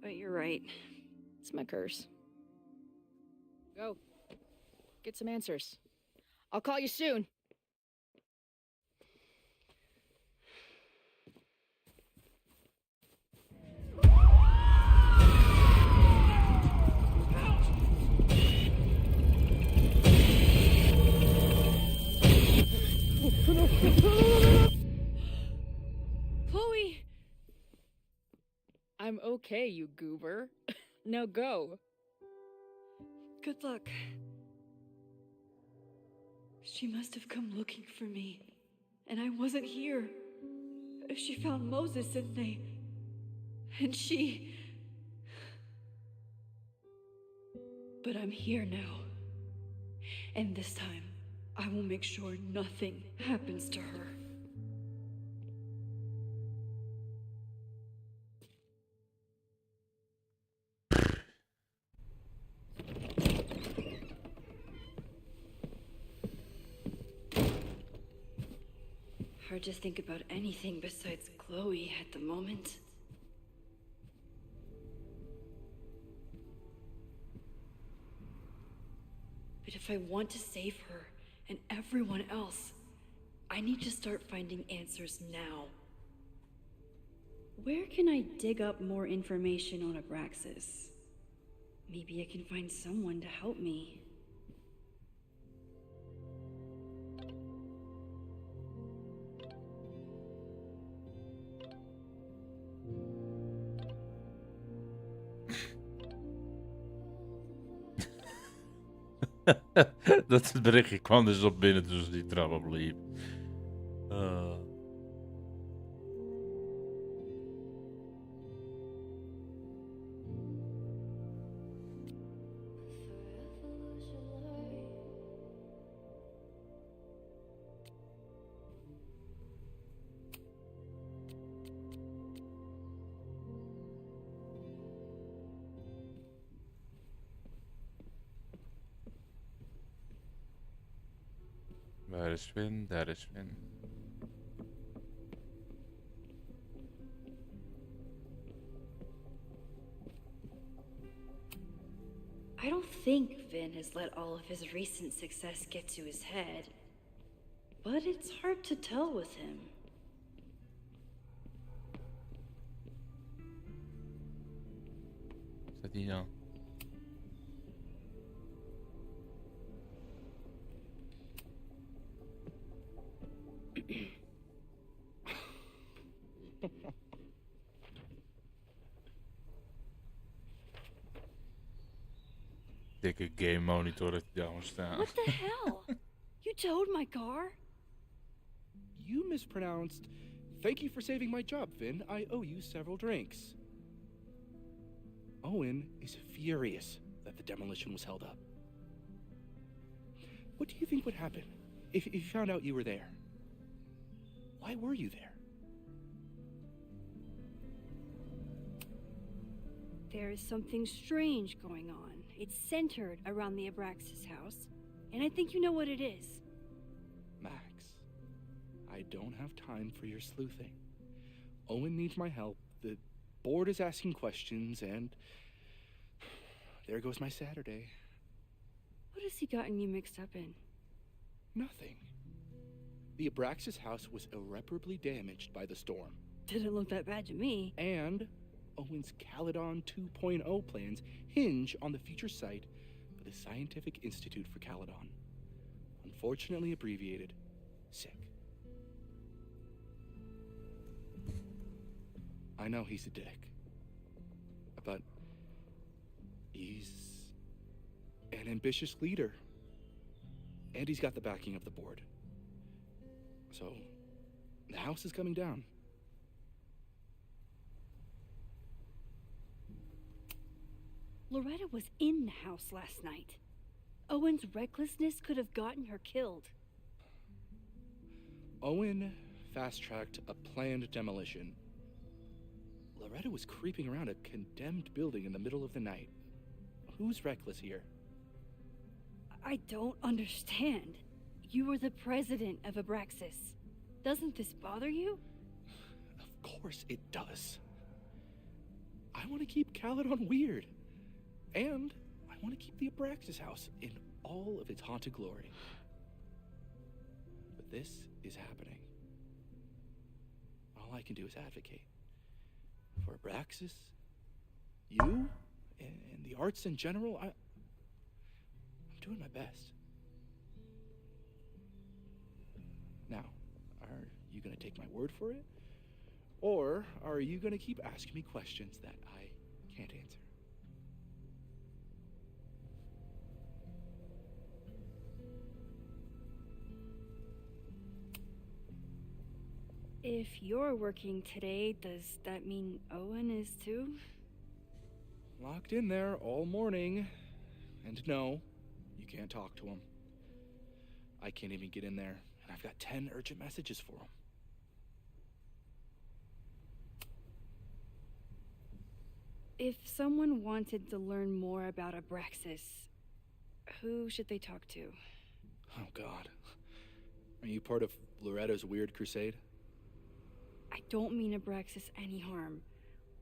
but you're right. It's my curse. Go. Get some answers. I'll call you soon. Chloe! I'm okay, you goober. Now go. Good luck. She must have come looking for me, and I wasn't here. She found Moses and she... But I'm here now. And this time, I will make sure nothing happens to her. Hard to think about anything besides Chloe at the moment. But if I want to save her and everyone else, I need to start finding answers now. Where can I dig up more information on Abraxas? Maybe I can find someone to help me. Dat het berichtje kwam dus op binnen toen ze die trap opliep. Daar is Finn, daar is Finn. I don't think Vin has let all of his recent success get to his head, but it's hard to tell with him. Staat hij dan? Dikke game monitor dat hij daar moet staan. What the hell? You towed my car? You mispronounced. Thank you for saving my job, Finn. I owe you several drinks. Owen is furious that the demolition was held up. What do you think would happen if he found out you were there? Why were you there? There is something strange going on. It's centered around the Abraxas house, and I think you know what it is. Max, I don't have time for your sleuthing. Owen needs my help, the board is asking questions, and there goes my Saturday. What has he gotten you mixed up in? Nothing. The Abraxas house was irreparably damaged by the storm. Didn't look that bad to me. And Owen's Caledon 2.0 plans hinge on the future site of the Scientific Institute for Caledon. Unfortunately abbreviated, SICK. I know he's a dick, but he's an ambitious leader. And he's got the backing of the board. So, the house is coming down. Loretta was in the house last night. Owen's recklessness could have gotten her killed. Owen fast-tracked a planned demolition. Loretta was creeping around a condemned building in the middle of the night. Who's reckless here? I don't understand. You were the president of Abraxas. Doesn't this bother you? Of course it does. I want to keep Caledon weird. And I want to keep the Abraxas house in all of its haunted glory. But this is happening. All I can do is advocate. For Abraxas, you, and the arts in general, I'm doing my best. Now, are you going to take my word for it? Or are you going to keep asking me questions that I can't answer? If you're working today, does that mean Owen is too? Locked in there all morning. And no, you can't talk to him. I can't even get in there, and I've got 10 urgent messages for him. If someone wanted to learn more about Abraxas, who should they talk to? Oh, God. Are you part of Loretta's weird crusade? I don't mean Abraxas any harm,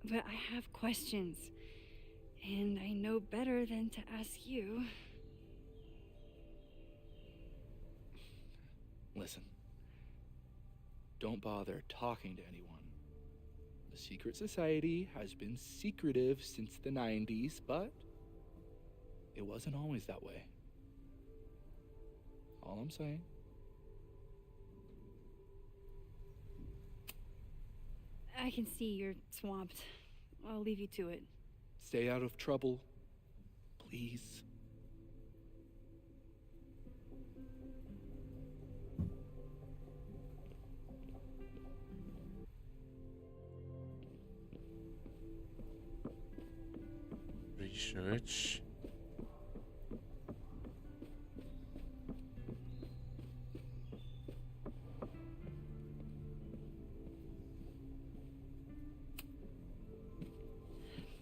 but I have questions, and I know better than to ask you. Listen. Don't bother talking to anyone. The secret society has been secretive since the 90s, but it wasn't always that way. All I'm saying. I can see you're swamped. I'll leave you to it. Stay out of trouble, please. Research.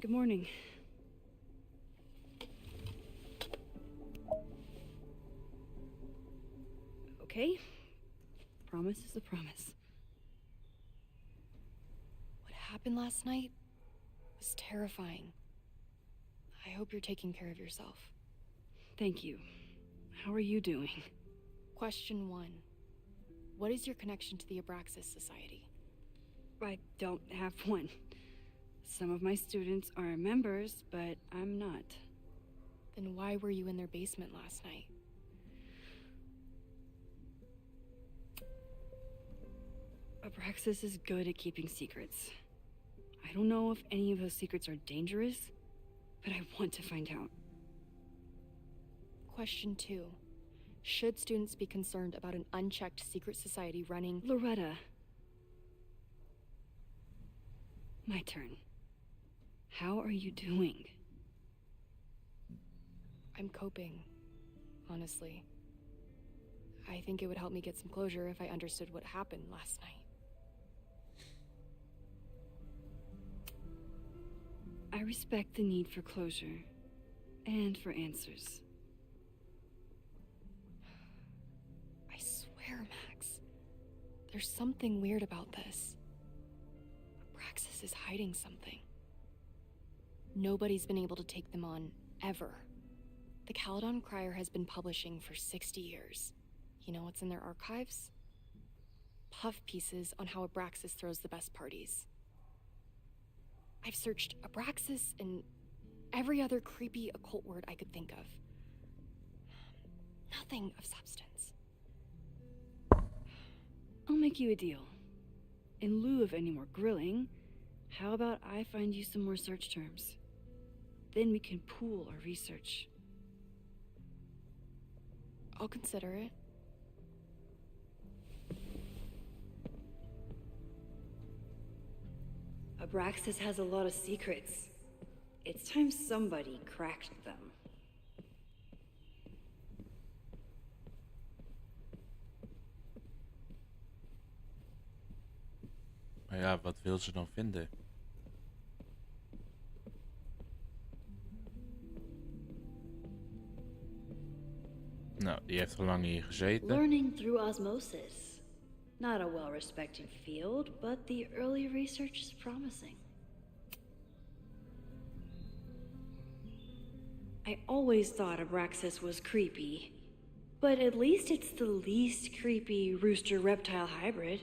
Good morning. Okay. Promise is a promise. What happened last night was terrifying. I hope you're taking care of yourself. Thank you. How are you doing? Question 1. What is your connection to the Abraxas Society? I don't have one. Some of my students are members, but I'm not. Then why were you in their basement last night? Abraxas is good at keeping secrets. I don't know if any of those secrets are dangerous, but I want to find out. Question 2. Should students be concerned about an unchecked secret society running... Loretta. My turn. How are you doing? I'm coping, honestly. I think it would help me get some closure if I understood what happened last night. I respect the need for closure, and for answers. I swear, Max, there's something weird about this. Abraxas is hiding something. Nobody's been able to take them on, ever. The Caledon Crier has been publishing for 60 years. You know what's in their archives? Puff pieces on how Abraxas throws the best parties. I've searched Abraxas and every other creepy occult word I could think of. Nothing of substance. I'll make you a deal. In lieu of any more grilling, how about I find you some more search terms? Then we can pool our research. I'll consider it. Abraxas has a lot of secrets. It's time somebody cracked them. Maar ja, wat wil ze dan vinden? Nou, die heeft al lang hier gezeten. Learning through osmosis. Not a well-respected field, but the early research is promising. I always thought Abraxas was creepy, but at least it's the least creepy rooster-reptile hybrid.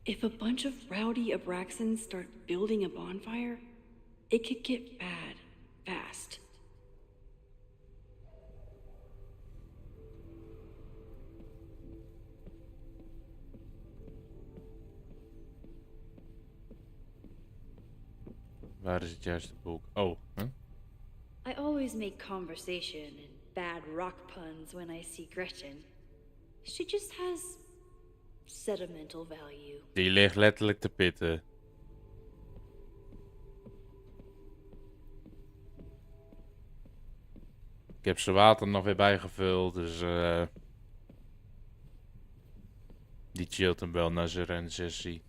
If a bunch of rowdy Abraxans start building a bonfire, it could get bad, fast. Waar is het juiste boek? Oh, huh? I always make conversation and bad rock puns when I see Gretchen. She just has sentimental value. Die ligt letterlijk te pitten. Ik heb zijn water nog weer bijgevuld, dus die chillt hem wel na zijn rensessie.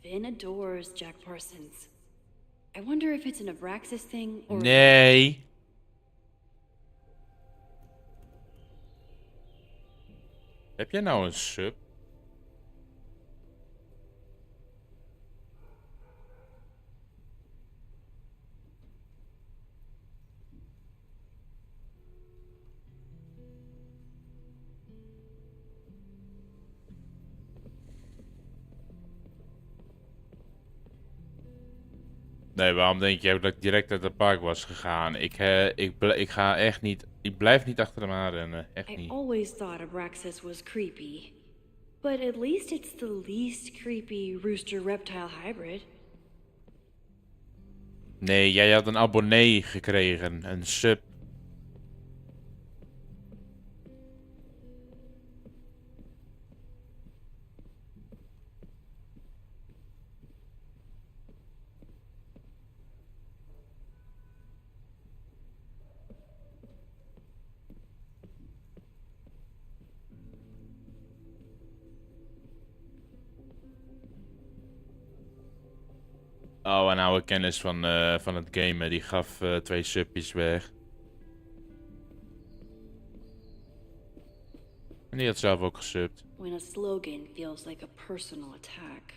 Vin adores Jack Parsons. I wonder if it's an Abraxas thing or... Nee. Heb jij nou een sub? Nee, waarom denk je ook dat ik direct uit het park was gegaan? Ik ga echt niet... Ik blijf niet achter hem aan rennen. Echt I niet. always thought Abraxas was creepy. But at least it's the least creepy rooster-reptile hybrid. Nee, jij had een abonnee gekregen. Een sub. Oh, een oude kennis van het gamen. Die gaf 2 subjes weg. En die had zelf ook gesubt. When a slogan feels like a personal attack.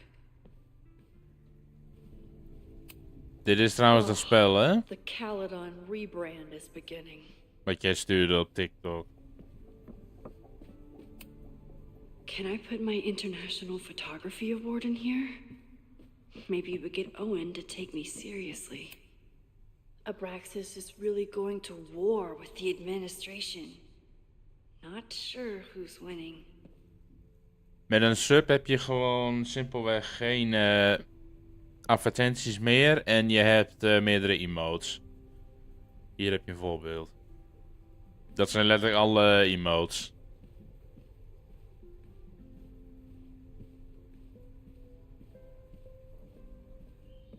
Dit is trouwens dat spel, hè? The Caledon rebrand is beginning. Wat jij stuurde op TikTok. Can I put my International Photography Award in here? Maybe we get Owen to take me seriously. Abraxas is really going to war with the administration. Not sure who's winning. Met een sub heb je gewoon simpelweg geen advertenties meer en je hebt meerdere emotes. Hier heb je een voorbeeld. Dat zijn letterlijk alle emotes.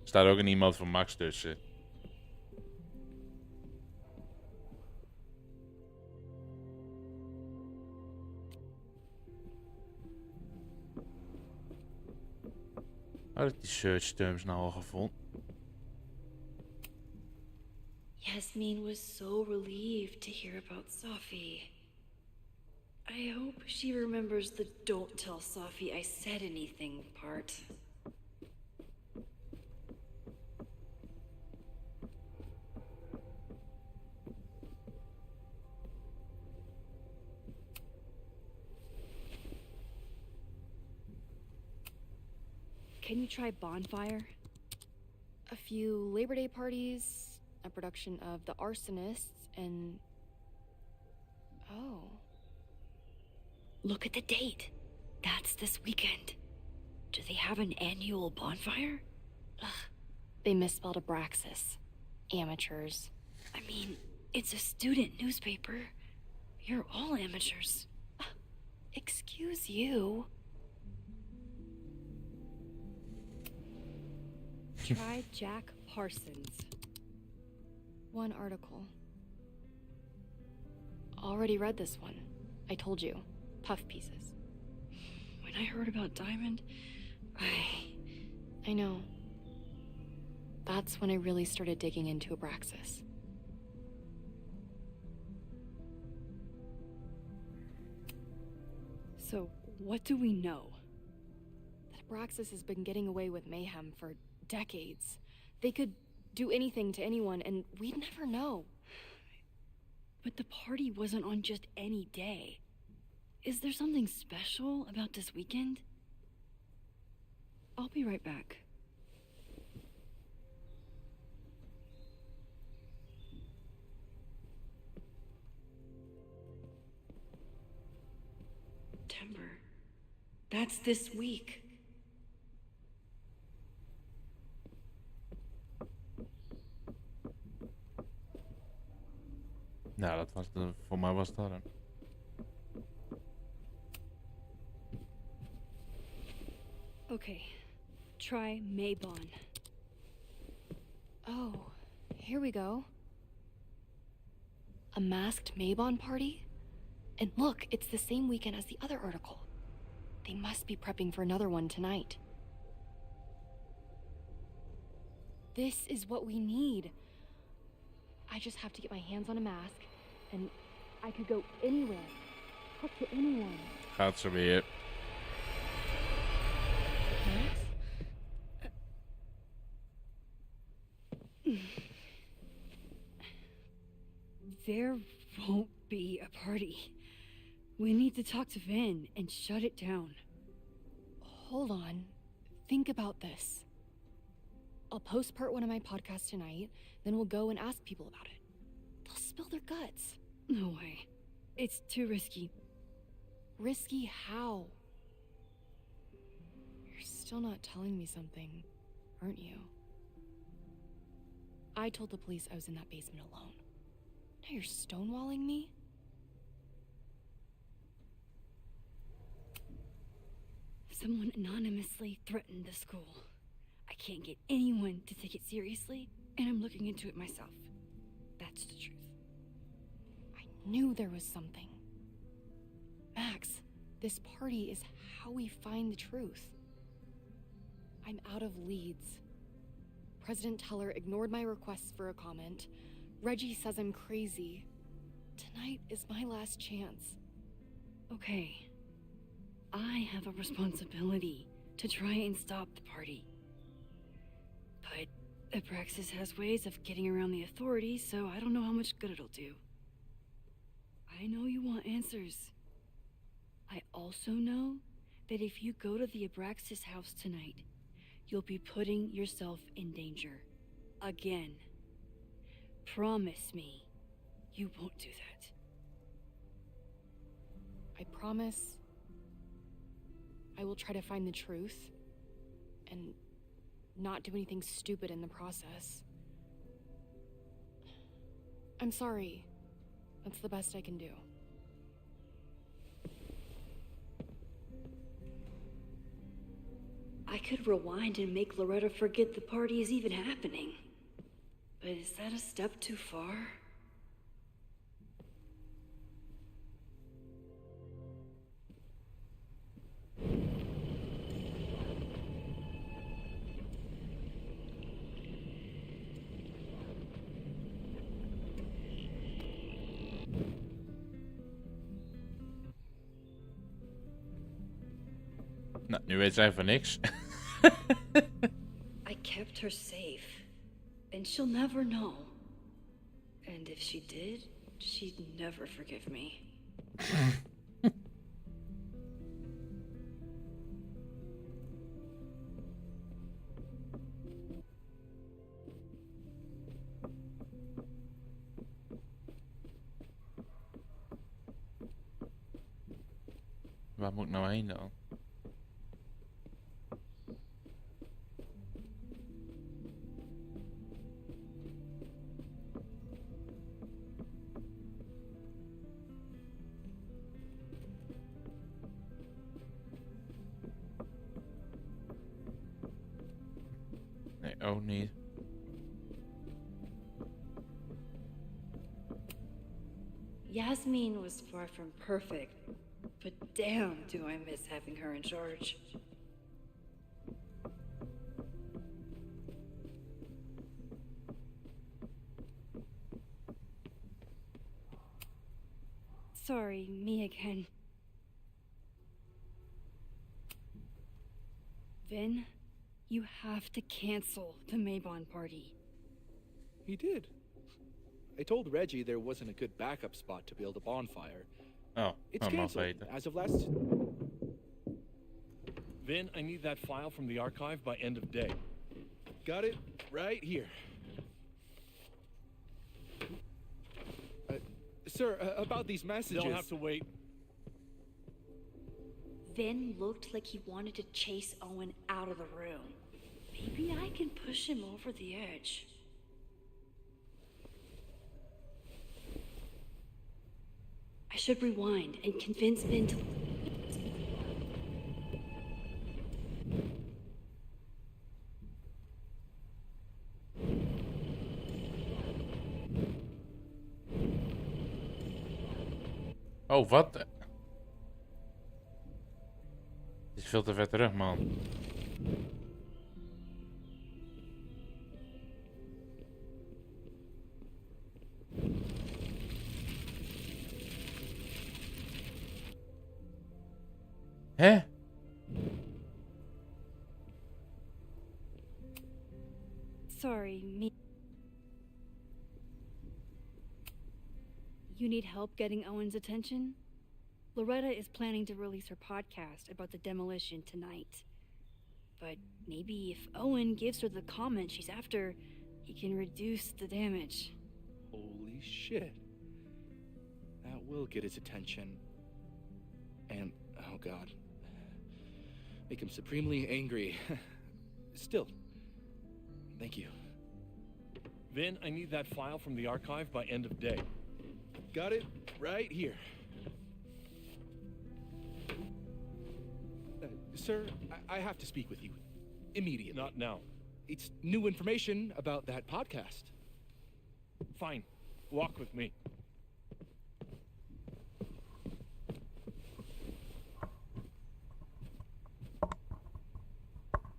Er staat ook een emote van Max tussen. Had ik die search terms nou al gevonden? Yasmin was so relieved to hear about Safi. I hope she remembers the don't tell Safi I said anything part. Can you try Bonfire? A few Labor Day parties, a production of The Arsonists, and... Oh. Look at the date. That's this weekend. Do they have an annual bonfire? Ugh. They misspelled Abraxas. Amateurs. I mean, it's a student newspaper. You're all amateurs. Excuse you. Try Jack Parsons. One article. Already read this one. I told you. Puff pieces. When I heard about Diamond, I know. That's when I really started digging into Abraxas. So, what do we know? That Abraxas has been getting away with mayhem for decades. They could do anything to anyone, and we'd never know. But the party wasn't on just any day. Is there something special about this weekend? I'll be right back. That's this week. Nou, dat was voor mij was dat hem. Okay, try Maybon. Oh, here we go. A masked Maybon party? And look, it's the same weekend as the other article. They must be prepping for another one tonight. This is what we need. I just have to get my hands on a mask, and I could go anywhere, talk to anyone. Gaat ze weer. There won't be a party. We need to talk to Vin and shut it down. Hold on. Think about this. I'll postpart one of my podcasts tonight, then we'll go and ask people about it. They'll spill their guts. No way. It's too risky. Risky how? You're still not telling me something, aren't you? I told the police I was in that basement alone. Now you're stonewalling me? Someone anonymously threatened the school. I can't get anyone to take it seriously, and I'm looking into it myself. That's the truth. I knew there was something. Max, this party is how we find the truth. I'm out of leads. President Teller ignored my requests for a comment. Reggie says I'm crazy. Tonight is my last chance. Okay. I have a responsibility to try and stop the party. But Abraxas has ways of getting around the authorities, so I don't know how much good it'll do. I know you want answers. I also know that if you go to the Abraxas house tonight, you'll be putting yourself in danger. Again. Promise me you won't do that. I promise I will try to find the truth and not do anything stupid in the process. I'm sorry. That's the best I can do. I could rewind and make Loretta forget the party is even happening. But is that a step too far? Nou, nu weet zij van niks. I kept her safe, and she'll never know. And if she did, she'd never forgive me. Waar moet ik nou heen dan? Nee, ook niet. Yasmin was far from perfect, but damn do I miss having her in charge. Sorry, me again. Vin, you have to cancel the Maybon party. He did. I told Reggie there wasn't a good backup spot to build a bonfire. Oh, It's canceled as of last... Vin, I need that file from the archive by end of day. Got it right here. Sir, about these messages... They'll have to wait. Vin looked like he wanted to chase Owen out of the room. Maybe I can push him over the edge. I should rewind and convince Vin to... Oh, wat? Het is veel te ver terug, man. Hè? Sorry, me. You need help getting Owen's attention? Loretta is planning to release her podcast about the demolition tonight. But maybe if Owen gives her the comment she's after, he can reduce the damage. Holy shit. That will get his attention. And, oh god. Make him supremely angry. Still, thank you. Vin, I need that file from the archive by end of day. Got it right here. Sir, I have to speak with you. Immediately. Not now. It's new information about that podcast. Fine. Walk with me.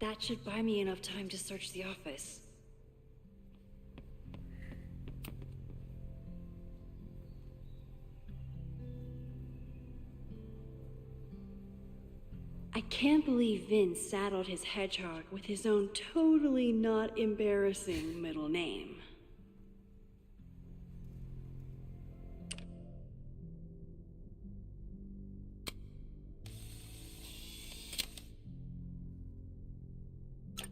That should buy me enough time to search the office. I can't believe Vin saddled his hedgehog with his own totally not embarrassing middle name.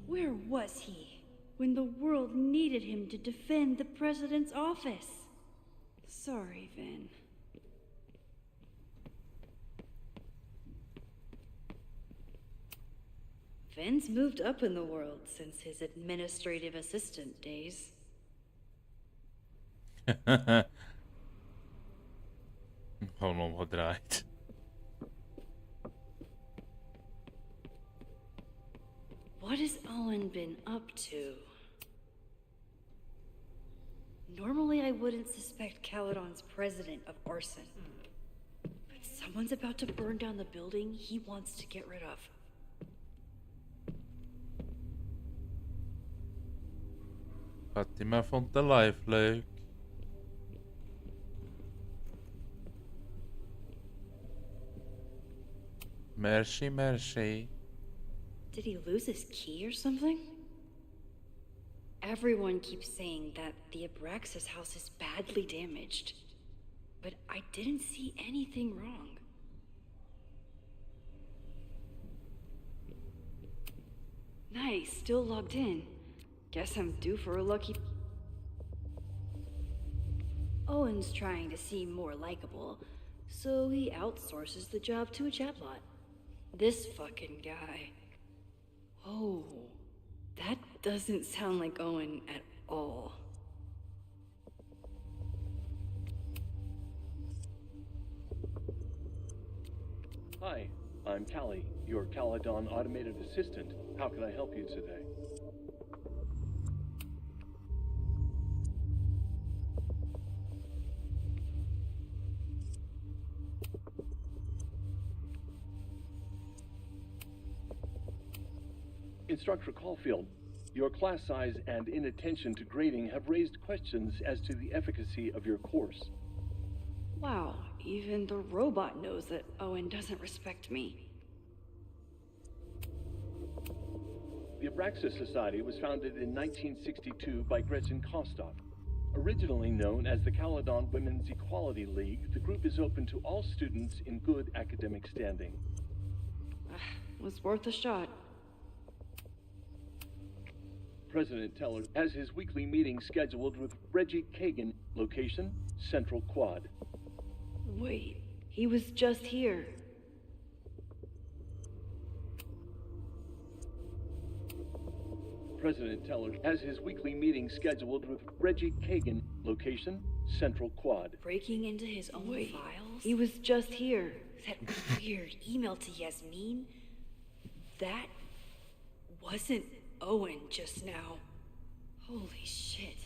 Where was he when the world needed him to defend the president's office? Sorry, Vin. Vin's moved up in the world since his administrative assistant days. Gewoon omgedraaid. What has Owen been up to? Normally I wouldn't suspect Caledon's president of arson. But someone's about to burn down the building he wants to get rid of. Fatima vond de live leuk. Merci, merci. Did he lose his key or something? Everyone keeps saying that the Abraxas house is badly damaged. But I didn't see anything wrong. Nice, still logged in. Guess I'm due for a lucky... Owen's trying to seem more likable, so he outsources the job to a chatlot. This fucking guy. Oh, that doesn't sound like Owen at all. Hi, I'm Callie, your Caledon automated assistant. How can I help you today? Instructor Caulfield, your class size and inattention to grading have raised questions as to the efficacy of your course. Wow, even the robot knows that Owen doesn't respect me. The Abraxas Society was founded in 1962 by Gretchen Kostov. Originally known as the Caledon Women's Equality League, the group is open to all students in good academic standing. Was worth a shot. President Teller has his weekly meeting scheduled with Reggie Kagan, location, Central Quad. Wait, he was just here. President Teller has his weekly meeting scheduled with Reggie Kagan. Location, Central Quad. Breaking into his own Wait, files? he was just here. That weird email to Yasmin? That wasn't Owen just now. Holy shit.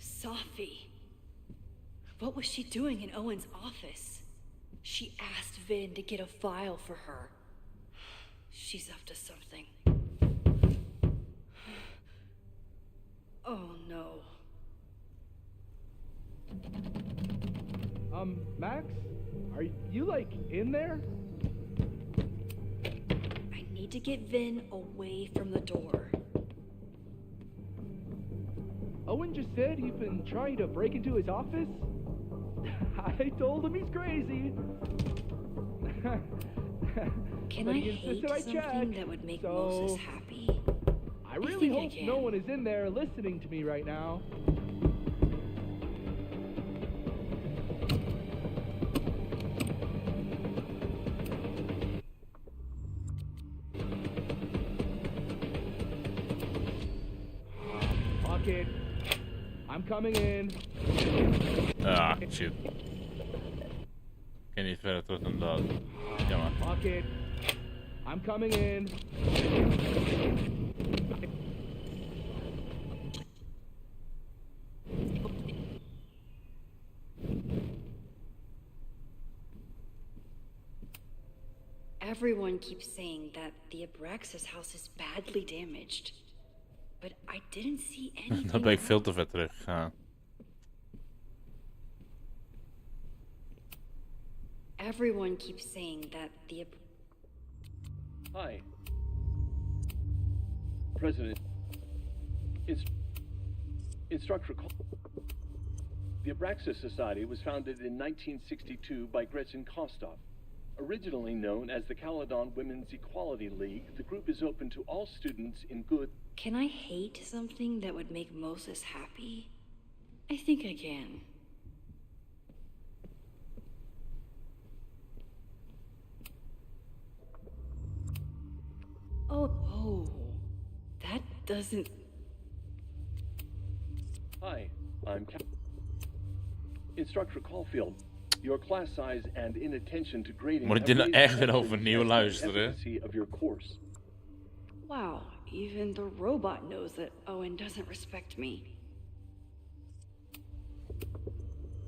Safi. What was she doing in Owen's office? She asked Vin to get a file for her. She's up to something. Oh no. Max? Are you, like, in there? I need to get Vin away from the door. Owen just said you've been trying to break into his office? I told him he's crazy. Can But I he hate insisted I something check, that would make so Moses happy? I really think I hope can. no one is in there listening to me right now. Fuck it. I'm coming in. Ah, shit. Ik kan niet verder terug dan dat. Jammer. Fuck it. I'm coming in. Everyone keeps saying that the Abraxas house is badly damaged. But I didn't see anything. Dan ben ik veel te ver terug gegaan. Everyone keeps saying that the Hi. President. Instructor call. The Abraxas Society was founded in 1962 by Gretchen Kostov. Originally known as the Caledon Women's Equality League, the group is open to all students in good... Can I hate something that would make Moses happy? I think I can. Oh, that doesn't... Hi, I'm Instructor Caulfield. Your class size and inattention to grading Moet ik dit nou echt weer overnieuw luisteren? of your course. Wow, even the robot knows that Owen doesn't respect me.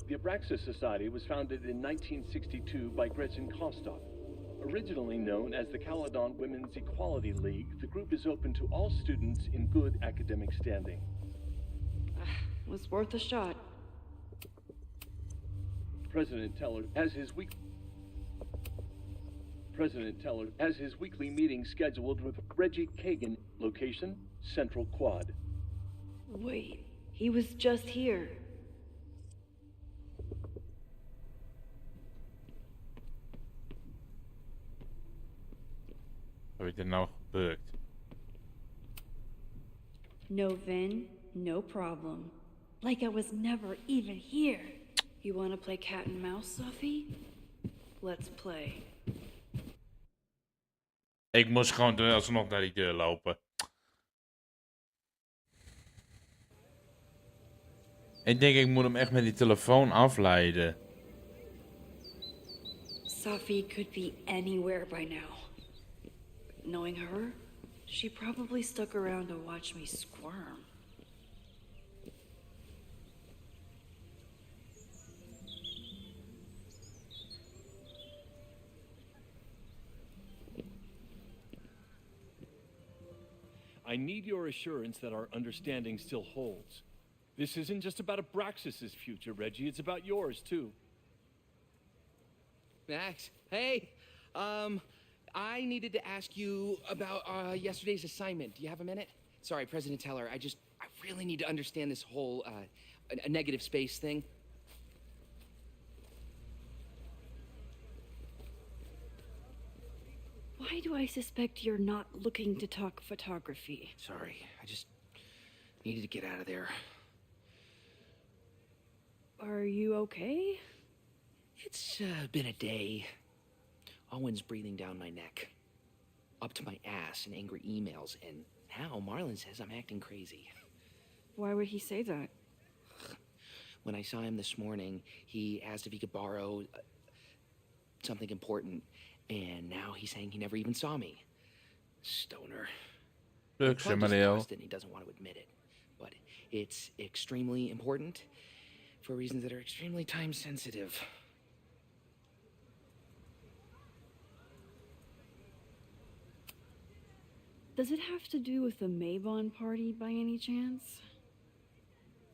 The Abraxas Society was founded in 1962 by Gretchen Kostov. Originally known as the Caledon Women's Equality League, the group is open to all students in good academic standing. Was worth a shot. President Teller has his weekly meeting scheduled with Reggie Kagan. Location, Central Quad. Wait, he was just here. Heb ik dit nou gebeurd? No Vin, no problem. Like I was never even here. You want to play cat and mouse, Sophie? Let's play. Ik moest gewoon alsnog naar die deur lopen. Ik denk ik moet hem echt met die telefoon afleiden. Sophie could be anywhere by now. Knowing her, she probably stuck around to watch me squirm. I need your assurance that our understanding still holds. This isn't just about Abraxas' future, Reggie. It's about yours, too. Max, hey. I needed to ask you about yesterday's assignment. Do you have a minute? Sorry, President Teller, I really need to understand this whole a negative space thing. Why do I suspect you're not looking to talk photography? Sorry, I just needed to get out of there. Are you okay? It's been a day. Owen's breathing down my neck. Up to my ass in angry emails, and Now Marlon says I'm acting crazy. Why would he say that? When I saw him this morning, he asked if he could borrow something important, and now he's saying he never even saw me. Stoner. Leuk, Club just Mariel. lost it and he doesn't want to admit it, but it's extremely important for reasons that are extremely time sensitive. Does it have to do with the Maybon party by any chance?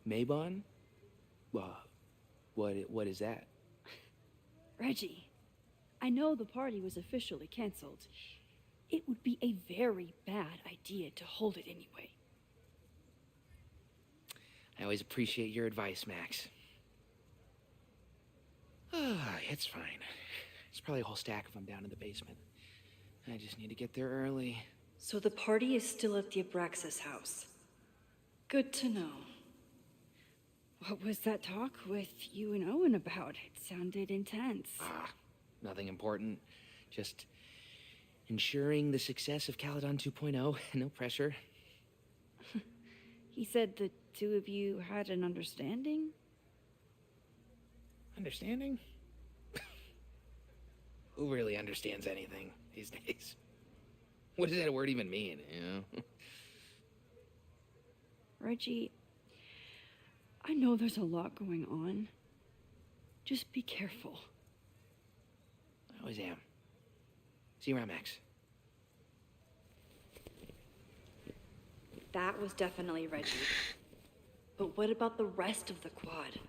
Maybon? What is that? Reggie, I know the party was officially canceled. It would be a very bad idea to hold it anyway. I always appreciate your advice, Max. It's fine. It's probably a whole stack of them down in the basement. I just need to get there early. So the party is still at the Abraxas house. Good to know. What was that talk with you and Owen about? It sounded intense. Nothing important. Just ensuring the success of Caledon 2.0. No pressure. He said the two of you had an understanding? Understanding? Who really understands anything these days? What does that word even mean, you know? Reggie, I know there's a lot going on. Just be careful. I always am. See you around, Max. That was definitely Reggie. But what about the rest of the quad?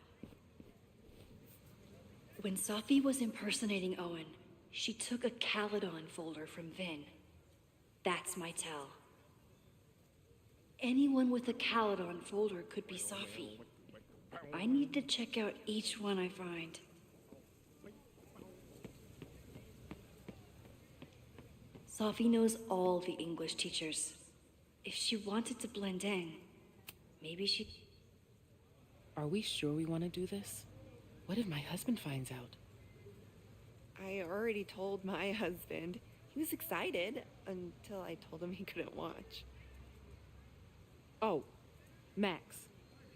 When Safi was impersonating Owen, she took a Caledon folder from Vin. That's my tell. Anyone with a Caledon folder could be Safi. I need to check out each one I find. Safi knows all the English teachers. If she wanted to blend in, maybe she... Are we sure we want to do this? What if my husband finds out? I already told my husband. He was excited until I told him he couldn't watch. Oh, Max,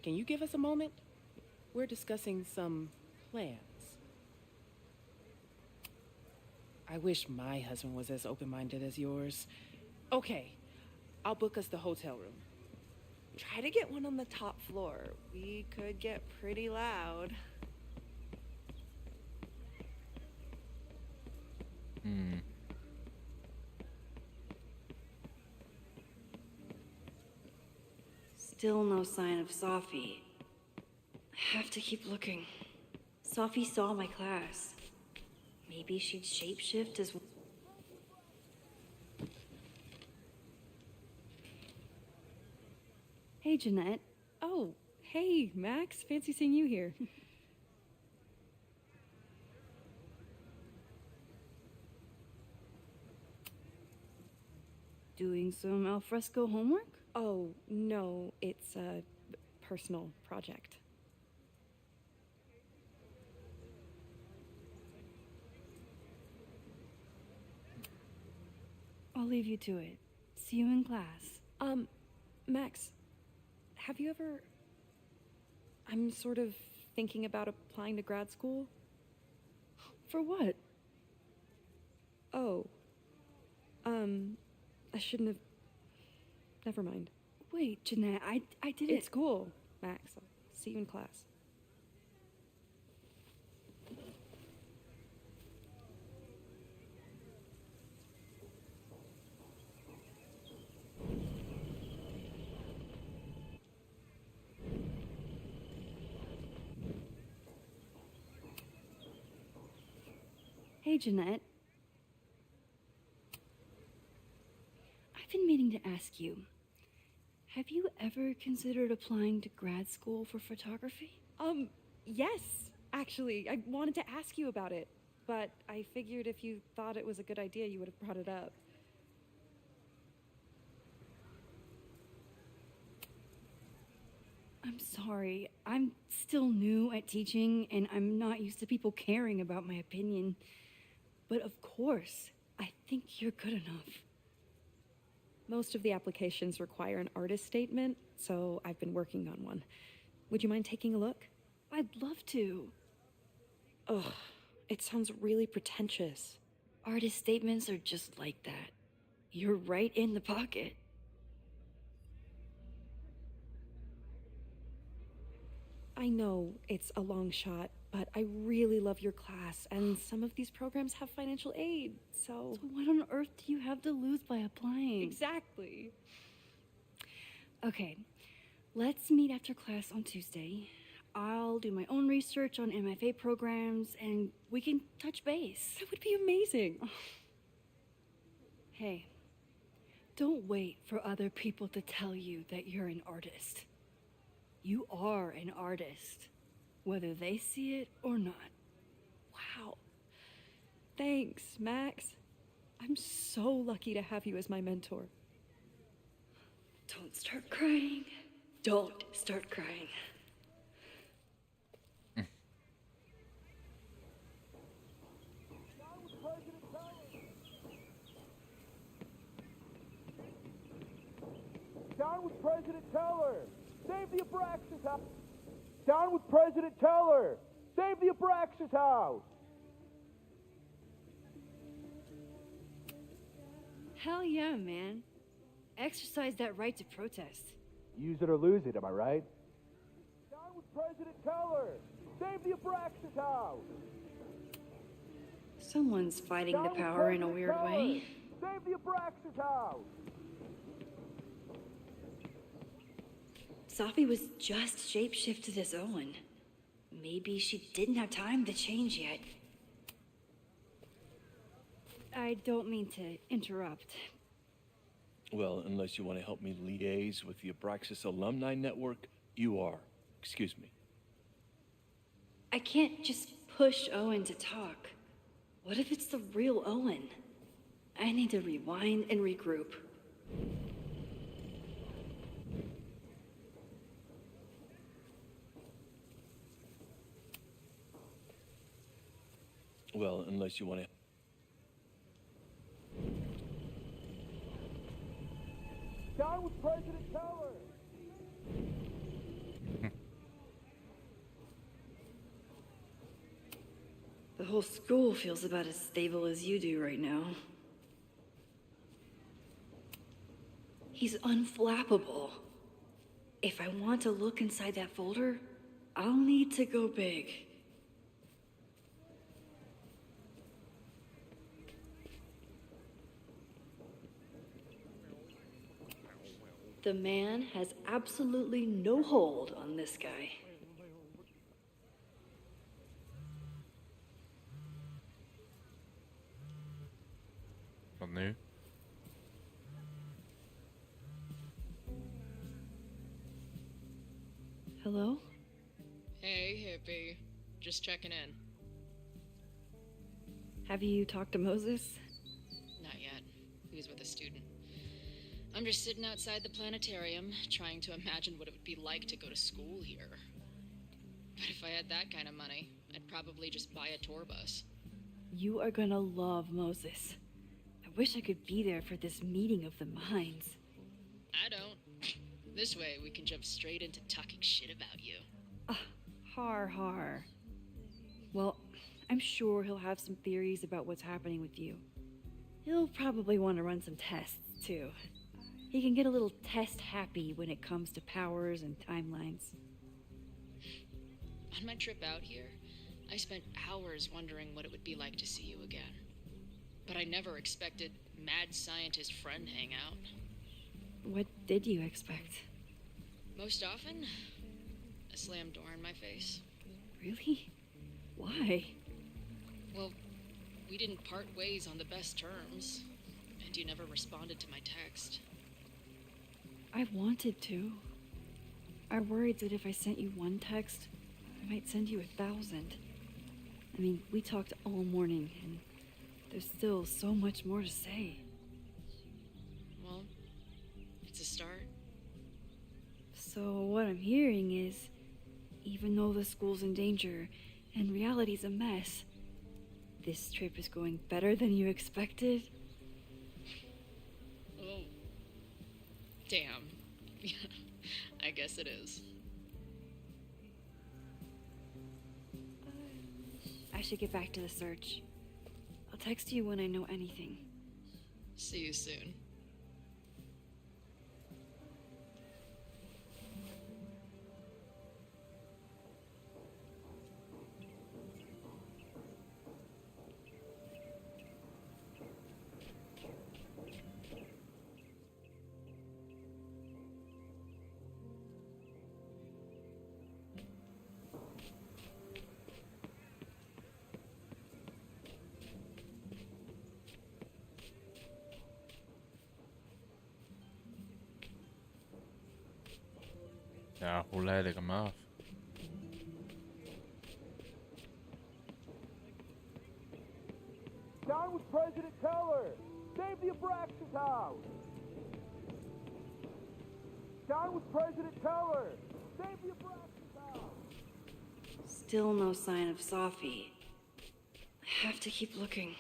can you give us a moment? We're discussing some plans. I wish my husband was as open-minded as yours. Okay, I'll book us the hotel room. Try to get one on the top floor. We could get pretty loud. Still no sign of Safi. I have to keep looking. Safi saw my class. Maybe she'd shapeshift as well. Hey, Jeanette. Oh, hey, Max. Fancy seeing you here. Doing some alfresco homework? Oh, no, it's a personal project. I'll leave you to it. See you in class. Max, have you ever... I'm sort of thinking about applying to grad school. For what? Oh. I shouldn't have... Never mind. Wait, Jeanette, I didn't... It's cool, Max. I'll see you in class. Hey, Jeanette. I've been meaning to ask you, have you ever considered applying to grad school for photography? Yes, actually. I wanted to ask you about it, but I figured if you thought it was a good idea, you would have brought it up. I'm sorry. I'm still new at teaching, and I'm not used to people caring about my opinion. But of course, I think you're good enough. Most of the applications require an artist statement, so I've been working on one. Would you mind taking a look? I'd love to. Ugh, it sounds really pretentious. Artist statements are just like that. You're right in the pocket. I know it's a long shot, but I really love your class, and some of these programs have financial aid, so... So what on earth do you have to lose by applying? Exactly. Okay, let's meet after class on Tuesday. I'll do my own research on MFA programs, and we can touch base. That would be amazing. Hey, don't wait for other people to tell you that you're an artist. You are an artist, whether they see it or not. Wow. Thanks, Max. I'm so lucky to have you as my mentor. Don't start crying. Don't start crying. Down with President Teller! Save the Abraxas house! Down with President Teller! Save the Abraxas house! Hell yeah, man. Exercise that right to protest. Use it or lose it, am I right? Down with President Teller! Save the Abraxas house! Someone's fighting the power in a weird way. Save the Abraxas house! Sophie was just shapeshifted as Owen. Maybe she didn't have time to change yet. I don't mean to interrupt. Well, unless you want to help me liaise with the Abraxas Alumni Network, you are. Excuse me. I can't just push Owen to talk. What if it's the real Owen? I need to rewind and regroup. Well, unless you want to... Down with President Teller! The whole school feels about as stable as you do right now. He's unflappable. If I want to look inside that folder, I'll need to go big. The man has absolutely no hold on this guy. Wat nu? Hello? Hey, hippie. Just checking in. Have you talked to Moses? Not yet. He was with a student. I'm just sitting outside the planetarium, trying to imagine what it would be like to go to school here. But if I had that kind of money, I'd probably just buy a tour bus. You are gonna love Moses. I wish I could be there for this meeting of the minds. I don't. This way, we can jump straight into talking shit about you. Har har. Well, I'm sure he'll have some theories about what's happening with you. He'll probably want to run some tests, too. He can get a little test happy when it comes to powers and timelines. On my trip out here, I spent hours wondering what it would be like to see you again. But I never expected mad scientist friend hangout. What did you expect? Most often, a slam door in my face. Really? Why? Well, we didn't part ways on the best terms, and you never responded to my text. I wanted to. I worried that if I sent you one text, I might send you 1,000. I mean, we talked all morning, and there's still so much more to say. Well, it's a start. So what I'm hearing is, even though the school's in danger and reality's a mess, this trip is going better than you expected? Oh, Damn. I guess it is. I should get back to the search. I'll text you when I know anything. See you soon. Ja, hoe leid ik hem af? Down with President Teller! Save the Abraxas house! Down with President Teller! Save the Abraxas house! Still no sign of Sophie. I have to keep looking.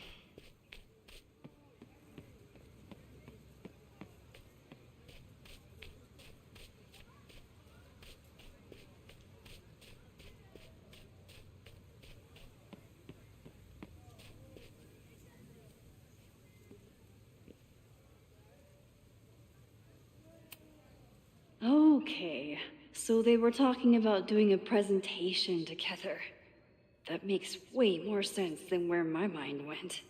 Okay, so they were talking about doing a presentation together. That makes way more sense than where my mind went.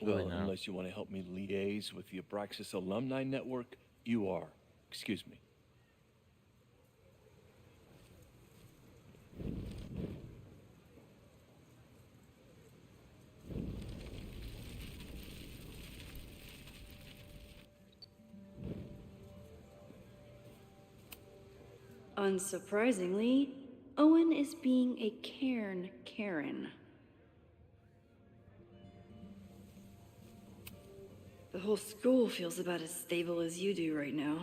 Well, unless you want to help me liaise with the Abraxas Alumni Network, you are. Excuse me. Unsurprisingly, Owen is being a cairn Karen. The whole school feels about as stable as you do right now.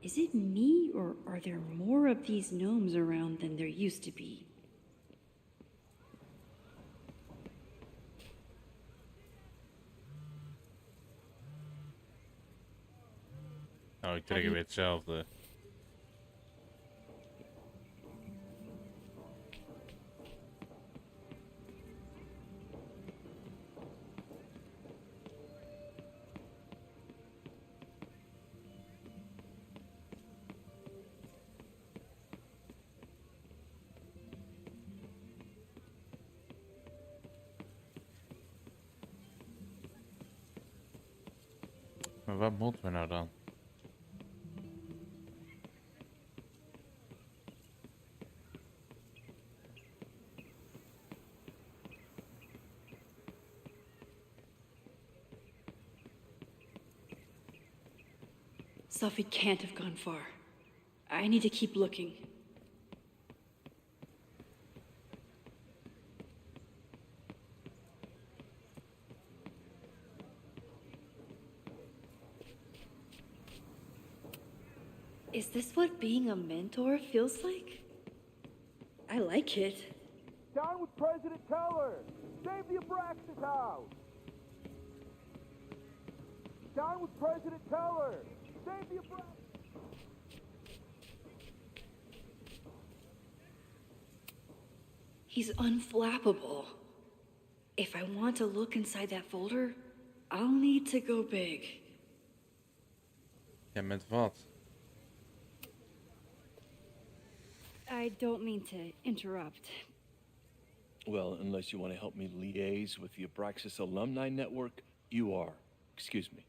Is it me, or are there more of these gnomes around than there used to be? Oh, ik trek weer hetzelfde. Maar wat moeten we nou dan? Sophie can't have gone far. I need to keep looking. Is this what being a mentor feels like? I like it. Down with President Teller! Save the Abraxas house! Down with President Teller! Save the Abraxas! He's unflappable. If I want to look inside that folder, I'll need to go big. Ja, met wat? I don't mean to interrupt. Well, unless you want to help me liaise with the Abraxas Alumni Network, you are. Excuse me.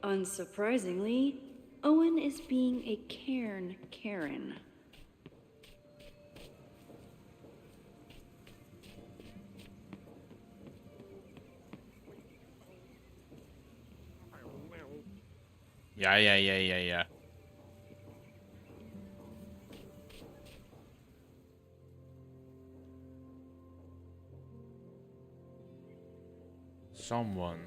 Unsurprisingly, Owen is being a cairn Karen. Ja. Someone.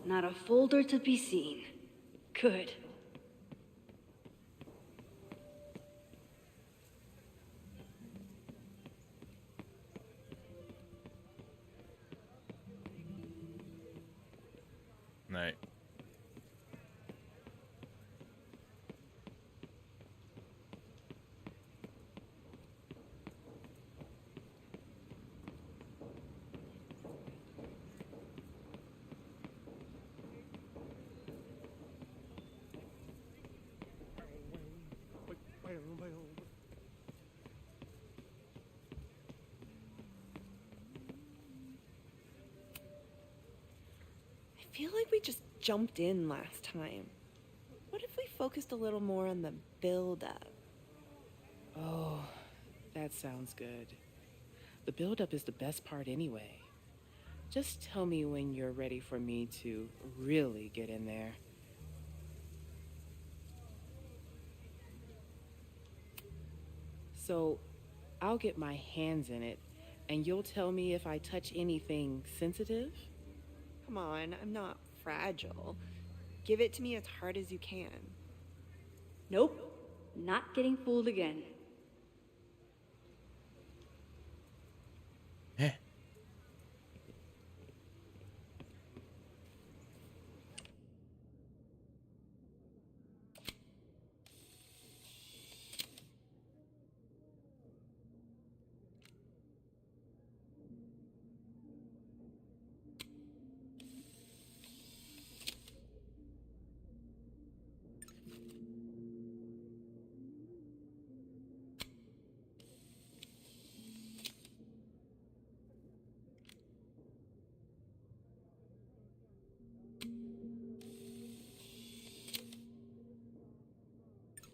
Not a folder to be seen. Good. Nee. I feel like we just jumped in last time. What if we focused a little more on the build-up? Oh, that sounds good. The build-up is the best part anyway. Just tell me when you're ready for me to really get in there. So, I'll get my hands in it, and you'll tell me if I touch anything sensitive? Come on, I'm not fragile. Give it to me as hard as you can. Nope. Not getting fooled again.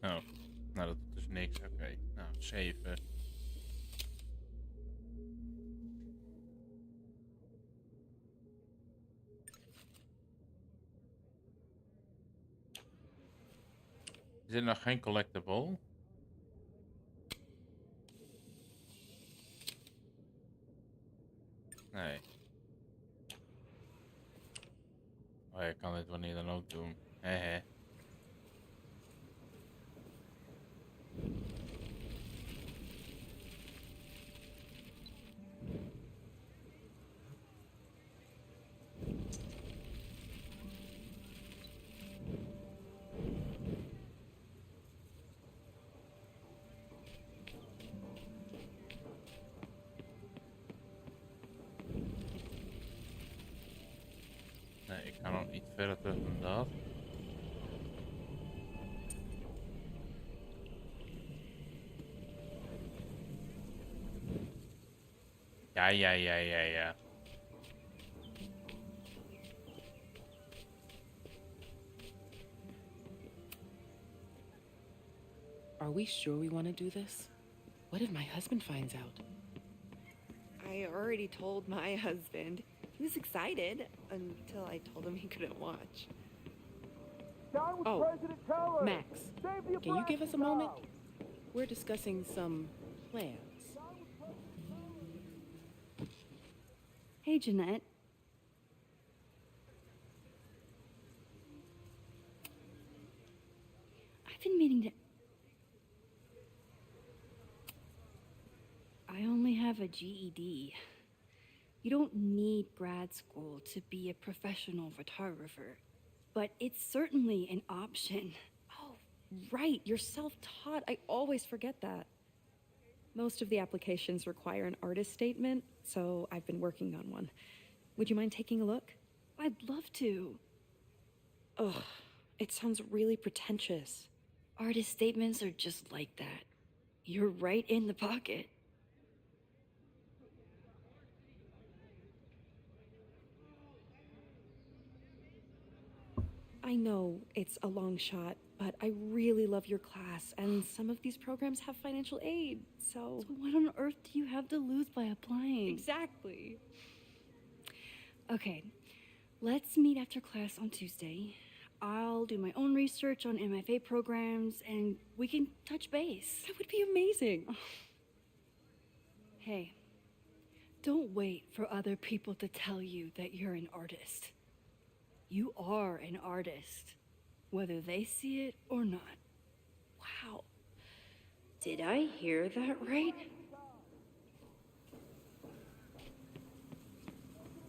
Oh, nou dat doet dus niks. Oké, nou 7. Is dit nog geen collectible? Nee. Oh, je kan dit wanneer dan ook doen. Hehe. Nee, ik kan ook niet verder terug dan dat. Ja. Are we sure we want to do this? What if my husband finds out? I already told my husband. He was excited until I told him he couldn't watch. Down with Oh, President Teller! Max, Save the can you give us a Abraxas moment? house! We're discussing some plans. Hey, Jeanette. I've been meaning to... I only have a GED. You don't need grad school to be a professional photographer, but it's certainly an option. Oh, right, you're self-taught. I always forget that. Most of the applications require an artist statement, so I've been working on one. Would you mind taking a look? I'd love to. Ugh, it sounds really pretentious. Artist statements are just like that. You're right in the pocket. I know it's a long shot, but I really love your class, and some of these programs have financial aid, so... So what on earth do you have to lose by applying? Exactly. Okay, let's meet after class on Tuesday. I'll do my own research on MFA programs, and we can touch base. That would be amazing. Hey, don't wait for other people to tell you that you're an artist. You are an artist, whether they see it or not. Wow. Did I hear that right?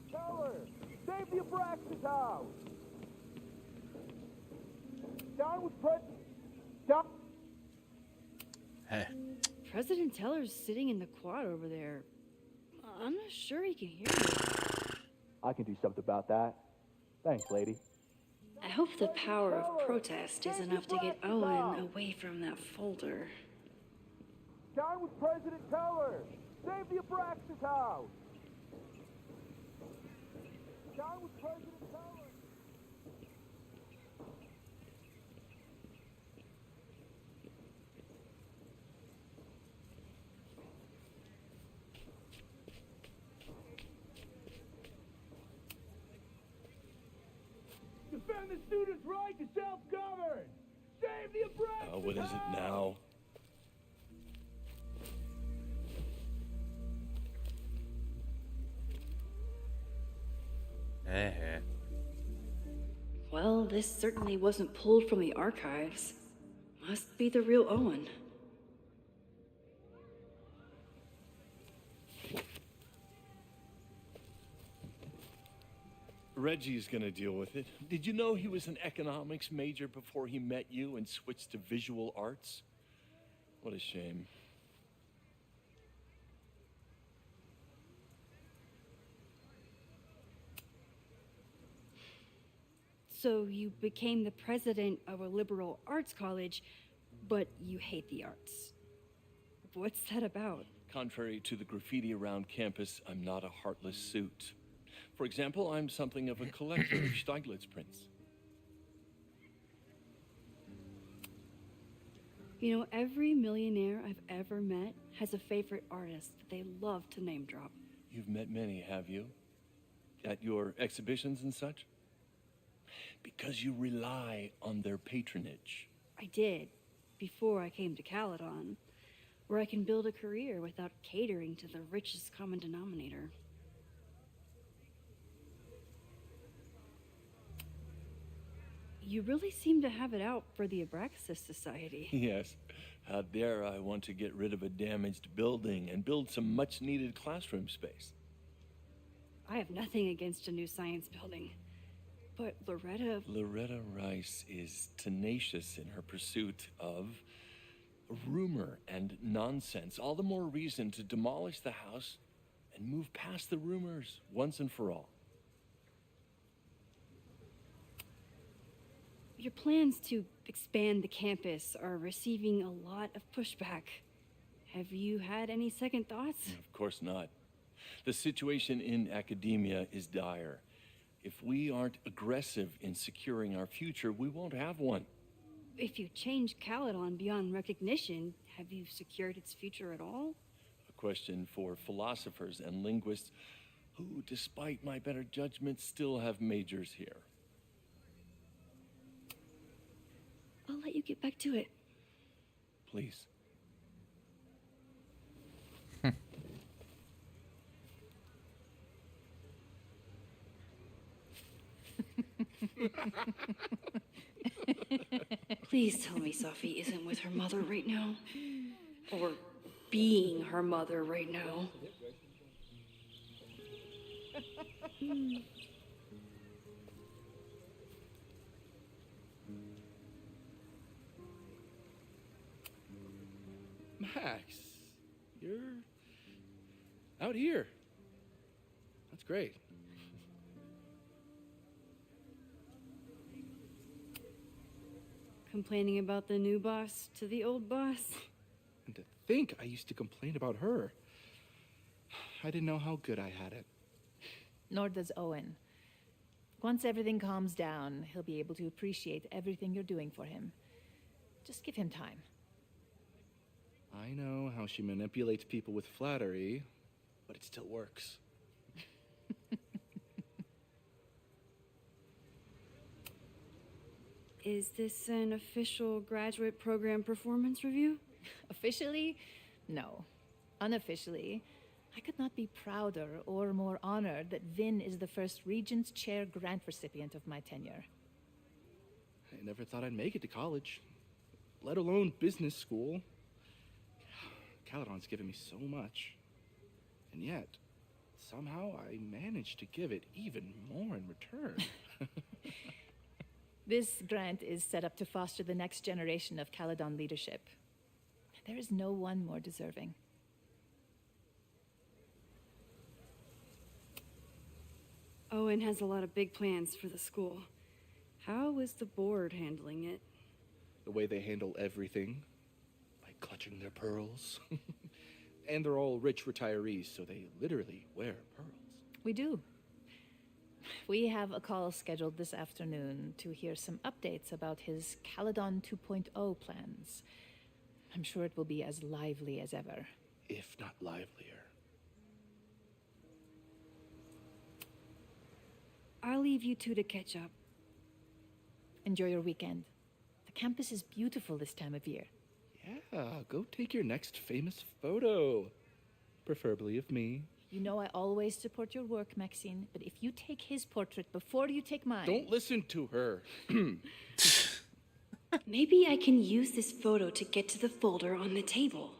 Teller, save the Abraxas house! Down with down. Hey. President Teller's sitting in the quad over there. I'm not sure he can hear you. I can do something about that. Thanks, lady. I hope the power of protest is enough to get Owen away from that folder. Down with President Teller! Save the Abraxas house! Down with President Teller! Defend the students' right to self-govern! Save the Abraxas What is it now? Well, this certainly wasn't pulled from the archives. Must be the real Owen. Reggie's gonna deal with it. Did you know he was an economics major before he met you and switched to visual arts? What a shame. So you became the president of a liberal arts college, but you hate the arts. What's that about? Contrary to the graffiti around campus, I'm not a heartless suit. For example, I'm something of a collector of Stieglitz prints. You know, every millionaire I've ever met has a favorite artist that they love to name drop. You've met many, have you? At your exhibitions and such? Because you rely on their patronage. I did, before I came to Caledon, where I can build a career without catering to the richest common denominator. You really seem to have it out for the Abraxas Society. Yes. Out there, I want to get rid of a damaged building and build some much-needed classroom space. I have nothing against a new science building. But Loretta Rice is tenacious in her pursuit of rumor and nonsense. All the more reason to demolish the house and move past the rumors once and for all. Your plans to expand the campus are receiving a lot of pushback. Have you had any second thoughts? Of course not. The situation in academia is dire. If we aren't aggressive in securing our future, we won't have one. If you change Caledon beyond recognition, have you secured its future at all? A question for philosophers and linguists who, despite my better judgment, still have majors here. I'll let you get back to it. Please. Please tell me Safi isn't with her mother right now. Or being her mother right now. Max, you're out here. That's great. Complaining about the new boss to the old boss? And to think I used to complain about her. I didn't know how good I had it. Nor does Owen. Once everything calms down, he'll be able to appreciate everything you're doing for him. Just give him time. I know how she manipulates people with flattery, but it still works. Is this an official graduate program performance review? Officially? No. Unofficially, I could not be prouder or more honored that Vin is the first Regents Chair grant recipient of my tenure. I never thought I'd make it to college, let alone business school. Caledon's given me so much. And yet, somehow I managed to give it even more in return. This grant is set up to foster the next generation of Caledon leadership. There is no one more deserving. Owen has a lot of big plans for the school. How is the board handling it? The way they handle everything, by clutching their pearls. And they're all rich retirees, so they literally wear pearls. We do. We have a call scheduled this afternoon to hear some updates about his Caledon 2.0 plans. I'm sure it will be as lively as ever. If not livelier. I'll leave you two to catch up. Enjoy your weekend. The campus is beautiful this time of year. Yeah, go take your next famous photo. Preferably of me. You know I always support your work, Maxine, but if you take his portrait before you take mine... Don't listen to her. Maybe I can use this photo to get to the folder on the table.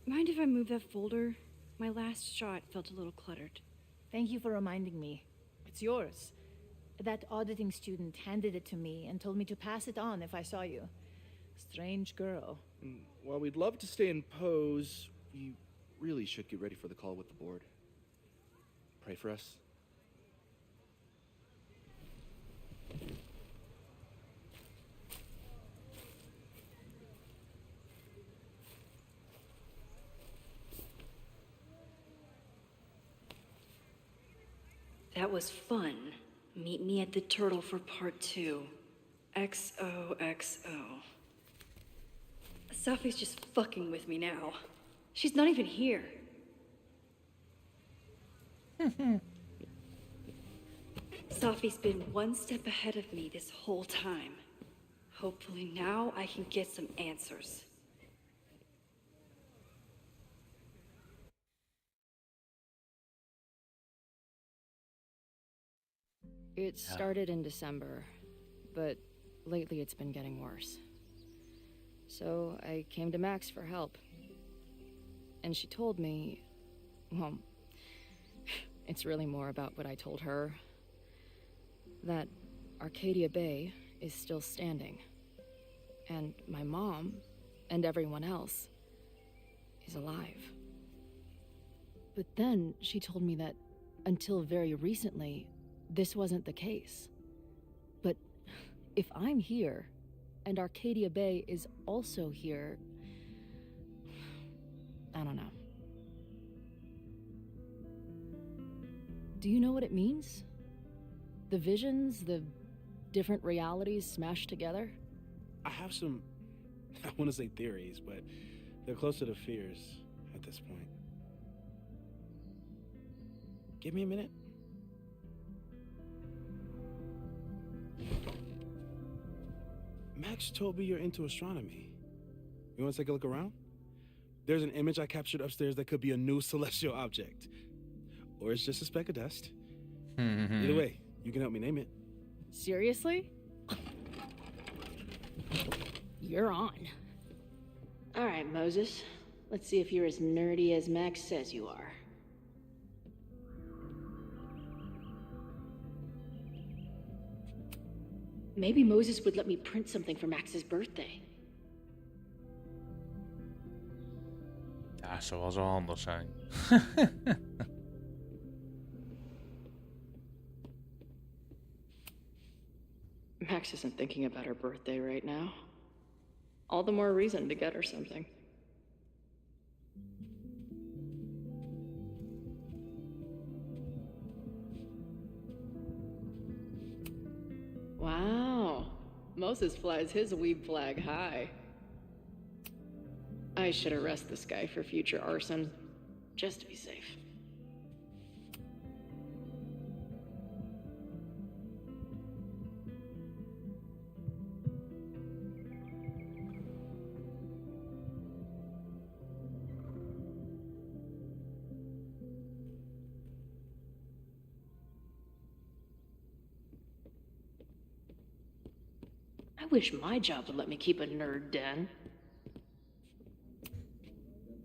Mind if I move that folder? My last shot felt a little cluttered. Thank you for reminding me. It's yours. That auditing student handed it to me and told me to pass it on if I saw you. Strange girl. While we'd love to stay in pose, we really should get ready for the call with the board. Pray for us. That was fun. Meet me at the Turtle for part 2. XOXO. Sophie's just fucking with me now. She's not even here. Sophie's been one step ahead of me this whole time. Hopefully now I can get some answers. It started in December, but lately it's been getting worse. So I came to Max for help. And she told me, well, it's really more about what I told her, that Arcadia Bay is still standing. And my mom, and everyone else, is alive. But then she told me that until very recently, this wasn't the case. But if I'm here, and Arcadia Bay is also here, I don't know. Do you know what it means? The visions, the different realities smashed together? I have some, I want to say theories, but they're closer to fears at this point. Give me a minute. Max told me you're into astronomy. You want to take a look around? There's an image I captured upstairs that could be a new celestial object. Or it's just a speck of dust. Either way, you can help me name it. Seriously? You're on. All right, Moses. Let's see if you're as nerdy as Max says you are. Maybe Moses would let me print something for Max's birthday. Ja, zou wel handig zijn. Max isn't thinking about her birthday right now. All the more reason to get her something. Wow. Moses flies his weeb flag high. I should arrest this guy for future arson, just to be safe. I wish my job would let me keep a nerd den.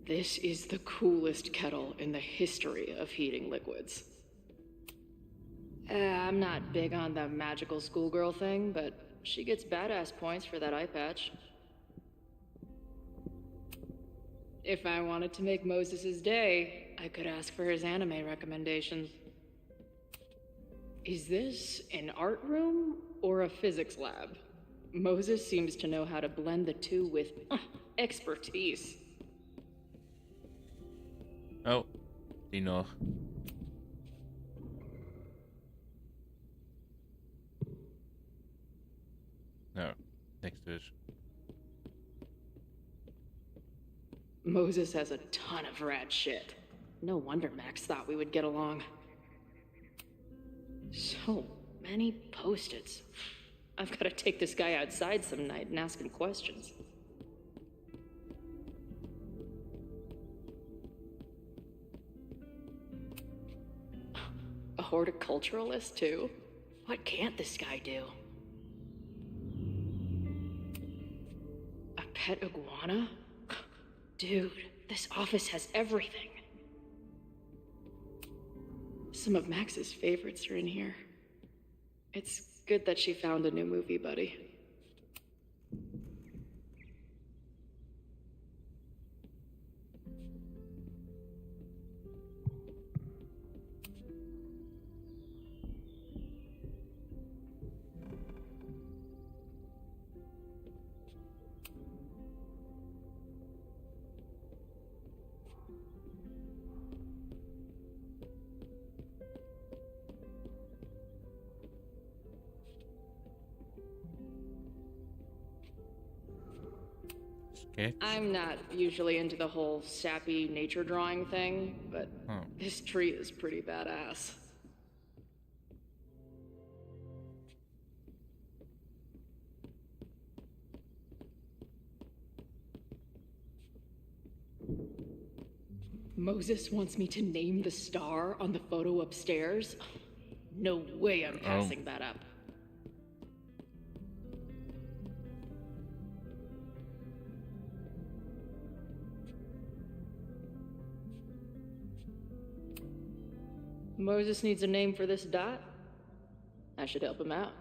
This is the coolest kettle in the history of heating liquids. I'm not big on the magical schoolgirl thing, but she gets badass points for that eye patch. If I wanted to make Moses' day, I could ask for his anime recommendations. Is this an art room or a physics lab? Moses seems to know how to blend the two with expertise. Oh, die nog. Nou, niks dus. Moses has a ton of rad shit. No wonder Max thought we would get along. So many post-its. I've got to take this guy outside some night and ask him questions. A horticulturalist, too? What can't this guy do? A pet iguana? Dude, this office has everything. Some of Max's favorites are in here. It's good that she found a new movie buddy. I'm not usually into the whole sappy nature drawing thing, but this tree is pretty badass. Moses wants me to name the star on the photo upstairs? No way I'm passing that up. Moses needs a name for this dot. I should help him out.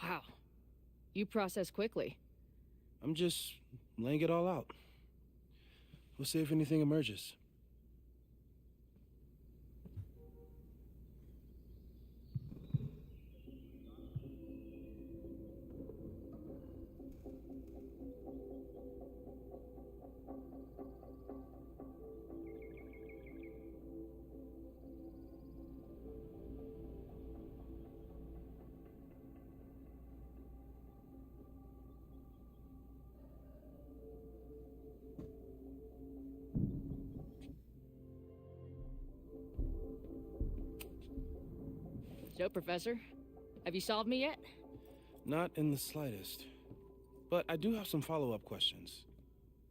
Wow. You process quickly. I'm just laying it all out. We'll see if anything emerges. So, Professor, have you solved me yet? Not in the slightest. But I do have some follow-up questions.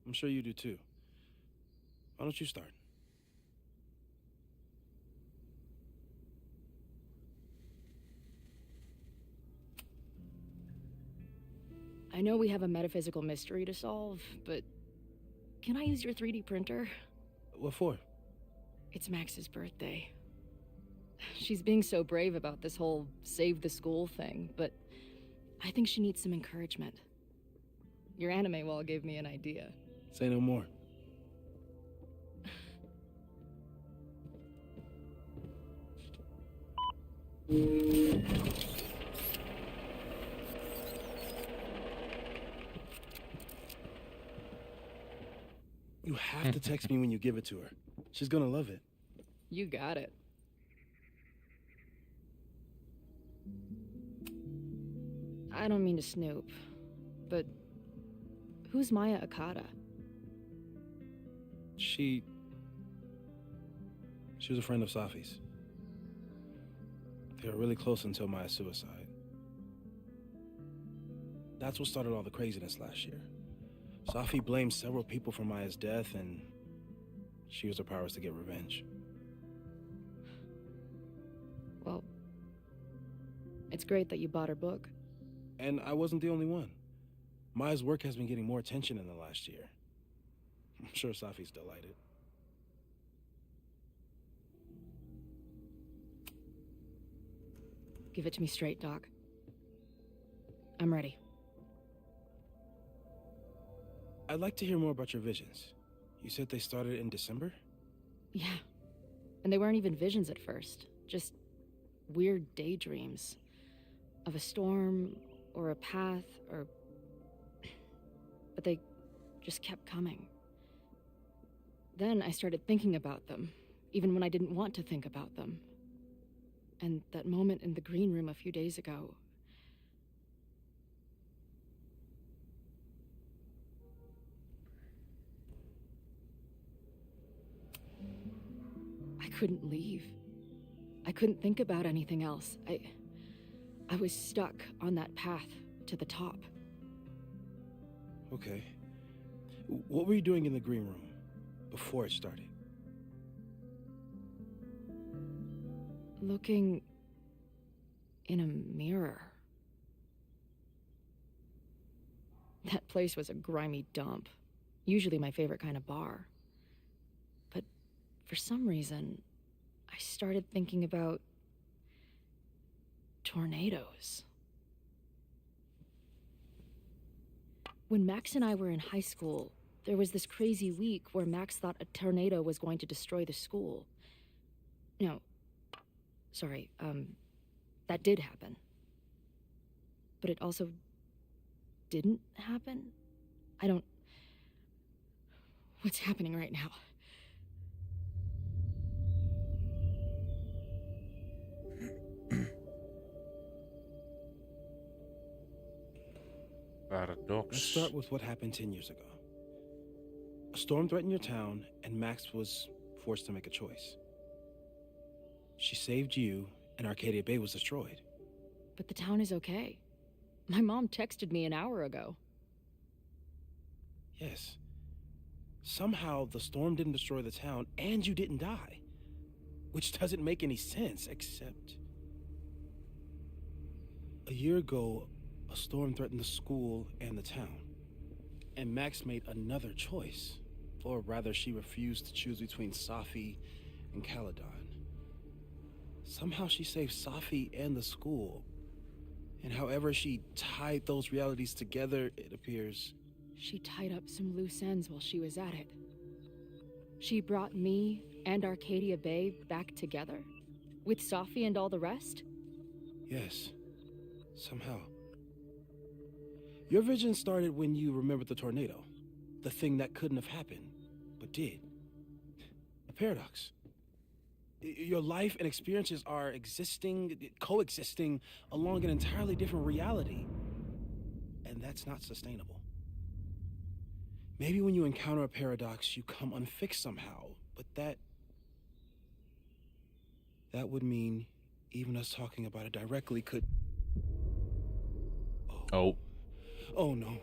I'm sure you do too. Why don't you start? I know we have a metaphysical mystery to solve, but can I use your 3D printer? What for? It's Max's birthday. She's being so brave about this whole save the school thing, but I think she needs some encouragement. Your anime wall gave me an idea. Say no more. You have to text me when you give it to her. She's gonna love it. You got it. I don't mean to snoop, but who's Maya Akata? She was a friend of Safi's. They were really close until Maya's suicide. That's what started all the craziness last year. Safi blamed several people for Maya's death, and she used her powers to get revenge. Well, it's great that you bought her book. And I wasn't the only one. Maya's work has been getting more attention in the last year. I'm sure Safi's delighted. Give it to me straight, Doc. I'm ready. I'd like to hear more about your visions. You said they started in December? Yeah. And they weren't even visions at first. Just weird daydreams. Of a storm, or a path, or... But they just kept coming. Then I started thinking about them, even when I didn't want to think about them. And that moment in the green room a few days ago... I couldn't leave. I couldn't think about anything else. I was stuck on that path to the top. Okay. What were you doing in the green room before it started? Looking in a mirror. That place was a grimy dump. Usually my favorite kind of bar. But for some reason, I started thinking about tornadoes. When Max and I were in high school, there was this crazy week where Max thought a tornado was going to destroy the school. No, sorry, that did happen. But it also didn't happen? What's happening right now? Paradox. Let's start with what happened 10 years ago. A storm threatened your town, and Max was forced to make a choice. She saved you, and Arcadia Bay was destroyed. But the town is okay. My mom texted me an hour ago. Yes. Somehow, the storm didn't destroy the town, and you didn't die. Which doesn't make any sense, except... A year ago, a storm threatened the school and the town. And Max made another choice. Or rather, she refused to choose between Safi and Caledon. Somehow she saved Safi and the school. And however she tied those realities together, it appears... She tied up some loose ends while she was at it. She brought me and Arcadia Bay back together? With Safi and all the rest? Yes. Somehow. Your vision started when you remembered the tornado. The thing that couldn't have happened, but did. A paradox. Your life and experiences are coexisting along an entirely different reality. And that's not sustainable. Maybe when you encounter a paradox, you come unfixed somehow, but that would mean even us talking about it directly could... Oh. Oh, no.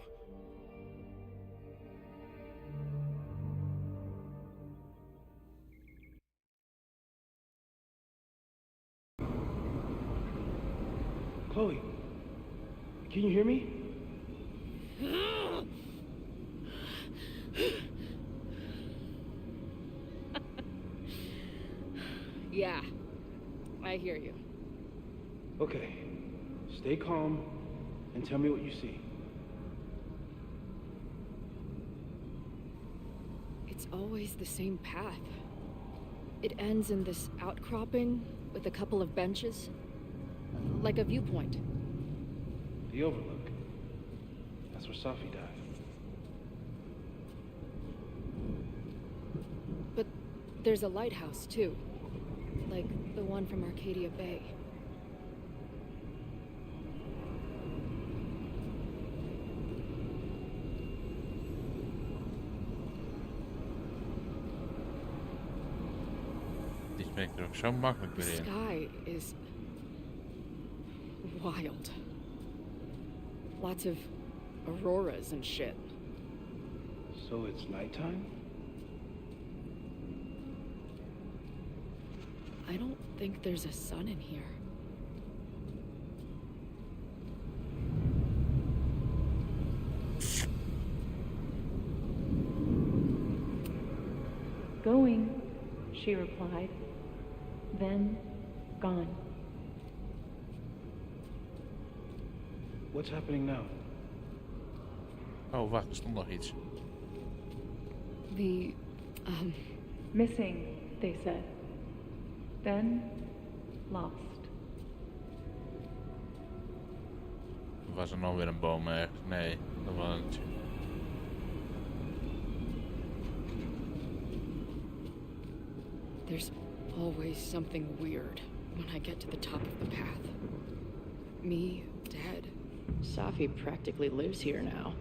Chloe, can you hear me? Yeah, I hear you. Okay, stay calm and tell me what you see. It's always the same path. It ends in this outcropping with a couple of benches, like a viewpoint. The overlook. That's where Safi died. But there's a lighthouse, too. Like the one from Arcadia Bay. Die ben ik er ook zo makkelijk The weer in. sky is wild. Lots of auroras and shit. So it's nighttime? I don't think there's a sun in here. Going, she replied. Then, gone. What's happening now? Oh, wacht, er stond nog iets. The, Missing, they said. Then, lost. Was er nog weer een boom ergens? Nee, dat was het. There's always something weird when I get to the top of the path. Me, dead. Safi practically lives here now.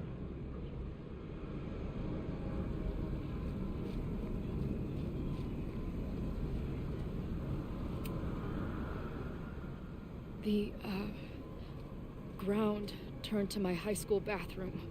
The, ground turned to my high school bathroom.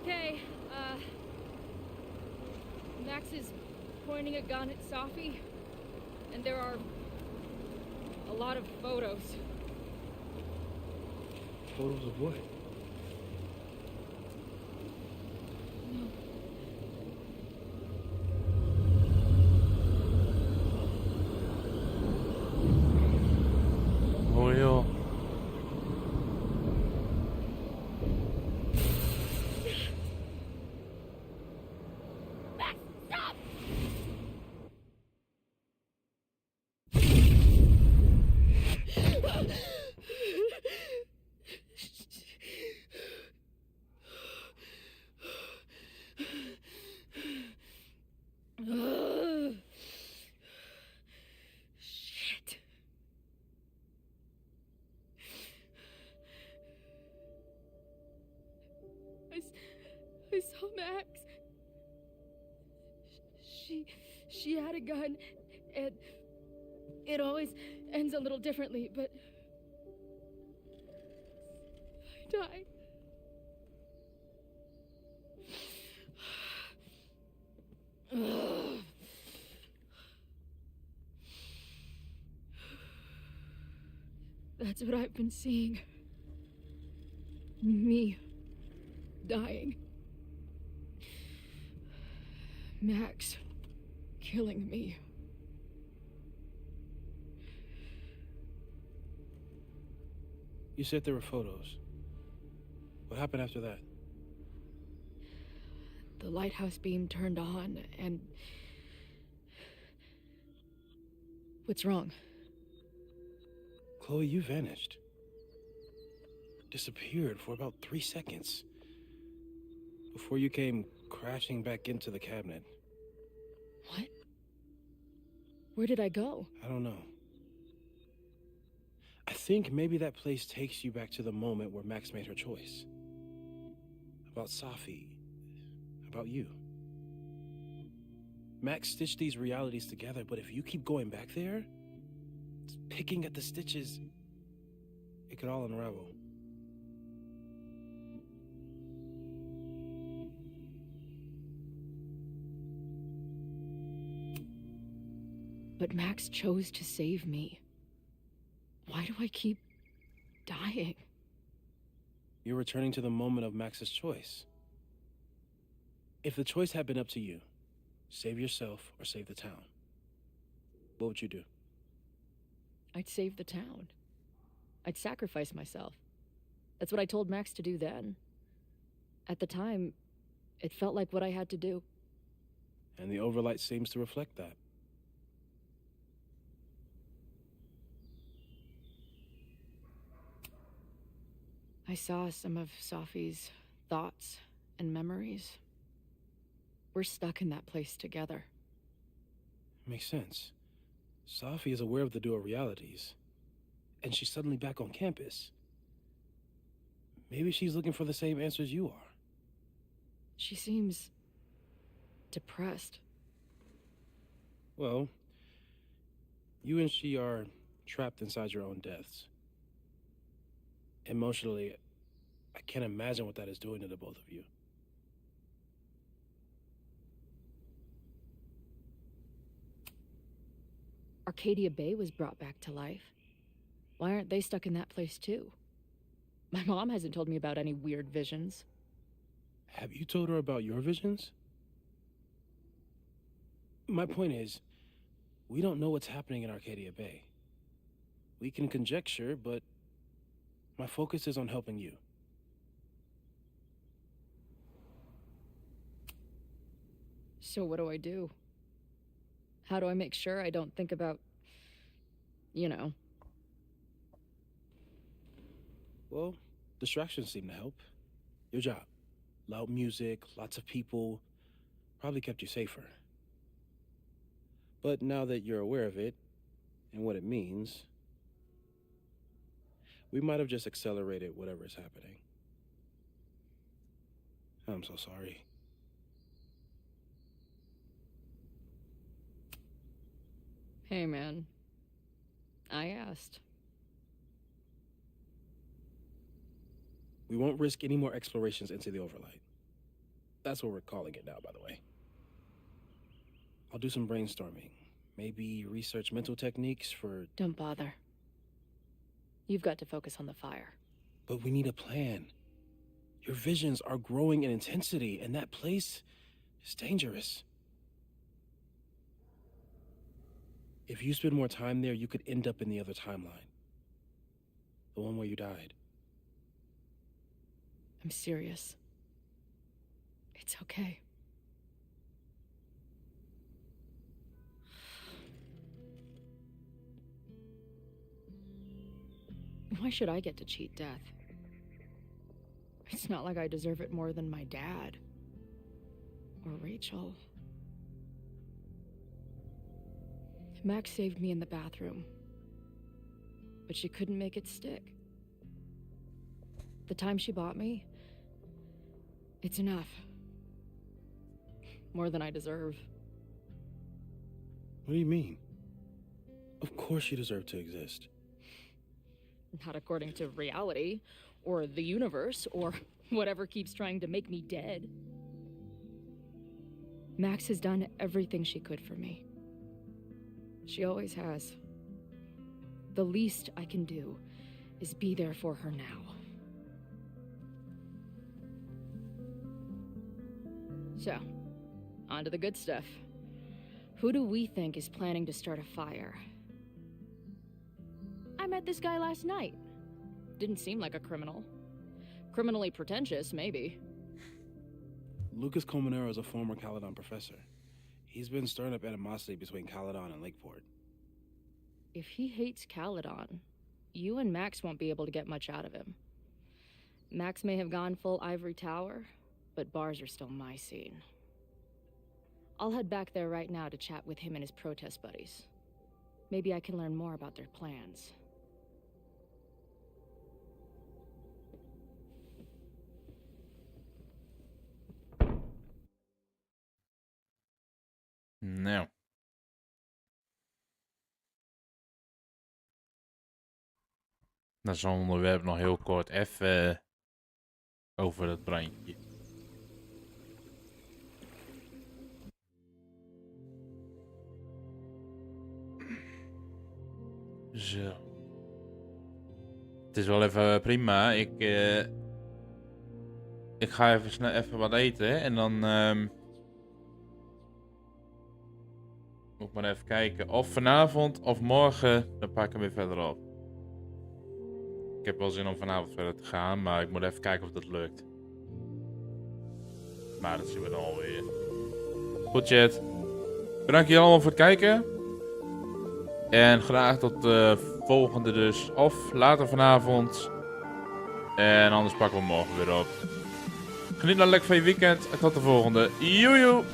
Okay, Max is pointing a gun at Safi, and there are a lot of photos. Photos of what? Oh, joh. Shit. I saw Max. She had a gun, and it always ends a little differently, but I died. Ugh. That's what I've been seeing. Me dying. Max killing me. You said there were photos. What happened after that? The lighthouse beam turned on, and What's wrong? Chloe, you vanished. Disappeared for about 3 seconds. Before you came crashing back into the cabinet. What? Where did I go? I don't know. I think maybe that place takes you back to the moment where Max made her choice. About Safi. About you. Max stitched these realities together, but if you keep going back there, picking at the stitches, it could all unravel. But Max chose to save me. Why do I keep dying? You're returning to the moment of Max's choice. If the choice had been up to you, save yourself or save the town, what would you do? I'd save the town. I'd sacrifice myself. That's what I told Max to do then. At the time, it felt like what I had to do. And the overlight seems to reflect that. I saw some of Safi's thoughts and memories. We're stuck in that place together. Makes sense. Safi is aware of the dual realities, and she's suddenly back on campus. Maybe she's looking for the same answers you are. She seems depressed. Well, you and she are trapped inside your own deaths. Emotionally, I can't imagine what that is doing to the both of you. Arcadia Bay was brought back to life. Why aren't they stuck in that place too? My mom hasn't told me about any weird visions. Have you told her about your visions? My point is, we don't know what's happening in Arcadia Bay. We can conjecture, but my focus is on helping you. So what do I do? How do I make sure I don't think about, you know? Well, distractions seem to help. Your job. Loud music, lots of people, probably kept you safer. But now that you're aware of it, and what it means, we might have just accelerated whatever is happening. I'm so sorry. Hey, man. I asked. We won't risk any more explorations into the overlight. That's what we're calling it now, by the way. I'll do some brainstorming. Maybe research mental techniques for... Don't bother. You've got to focus on the fire. But we need a plan. Your visions are growing in intensity, and that place is dangerous. If you spend more time there, you could end up in the other timeline. The one where you died. I'm serious. It's okay. Why should I get to cheat death? It's not like I deserve it more than my dad. Or Rachel. Max saved me in the bathroom. But she couldn't make it stick. The time she bought me, it's enough. More than I deserve. What do you mean? Of course you deserve to exist. Not according to reality, or the universe, or whatever keeps trying to make me dead. Max has done everything she could for me. She always has. The least I can do is be there for her now. So, on to the good stuff. Who do we think is planning to start a fire? I met this guy last night. Didn't seem like a criminal. Criminally pretentious, maybe. Lucas Colmenero is a former Caledon professor. He's been stirring up animosity between Caledon and Lakeport. If he hates Caledon, you and Max won't be able to get much out of him. Max may have gone full Ivory Tower, but bars are still my scene. I'll head back there right now to chat with him and his protest buddies. Maybe I can learn more about their plans. Nou. Dat is een onderwerp nog heel kort even over het brandje. Zo. Het is wel even prima. Ik ga even snel even wat eten en dan moet ik maar even kijken. Of vanavond of morgen, dan pak ik hem weer verder op. Ik heb wel zin om vanavond verder te gaan, maar ik moet even kijken of dat lukt. Maar dat zien we dan alweer. Goed chat. Bedankt jullie allemaal voor het kijken. En graag tot de volgende dus. Of later vanavond. En anders pakken we morgen weer op. Geniet dan lekker van je weekend. En tot de volgende. Joejoe!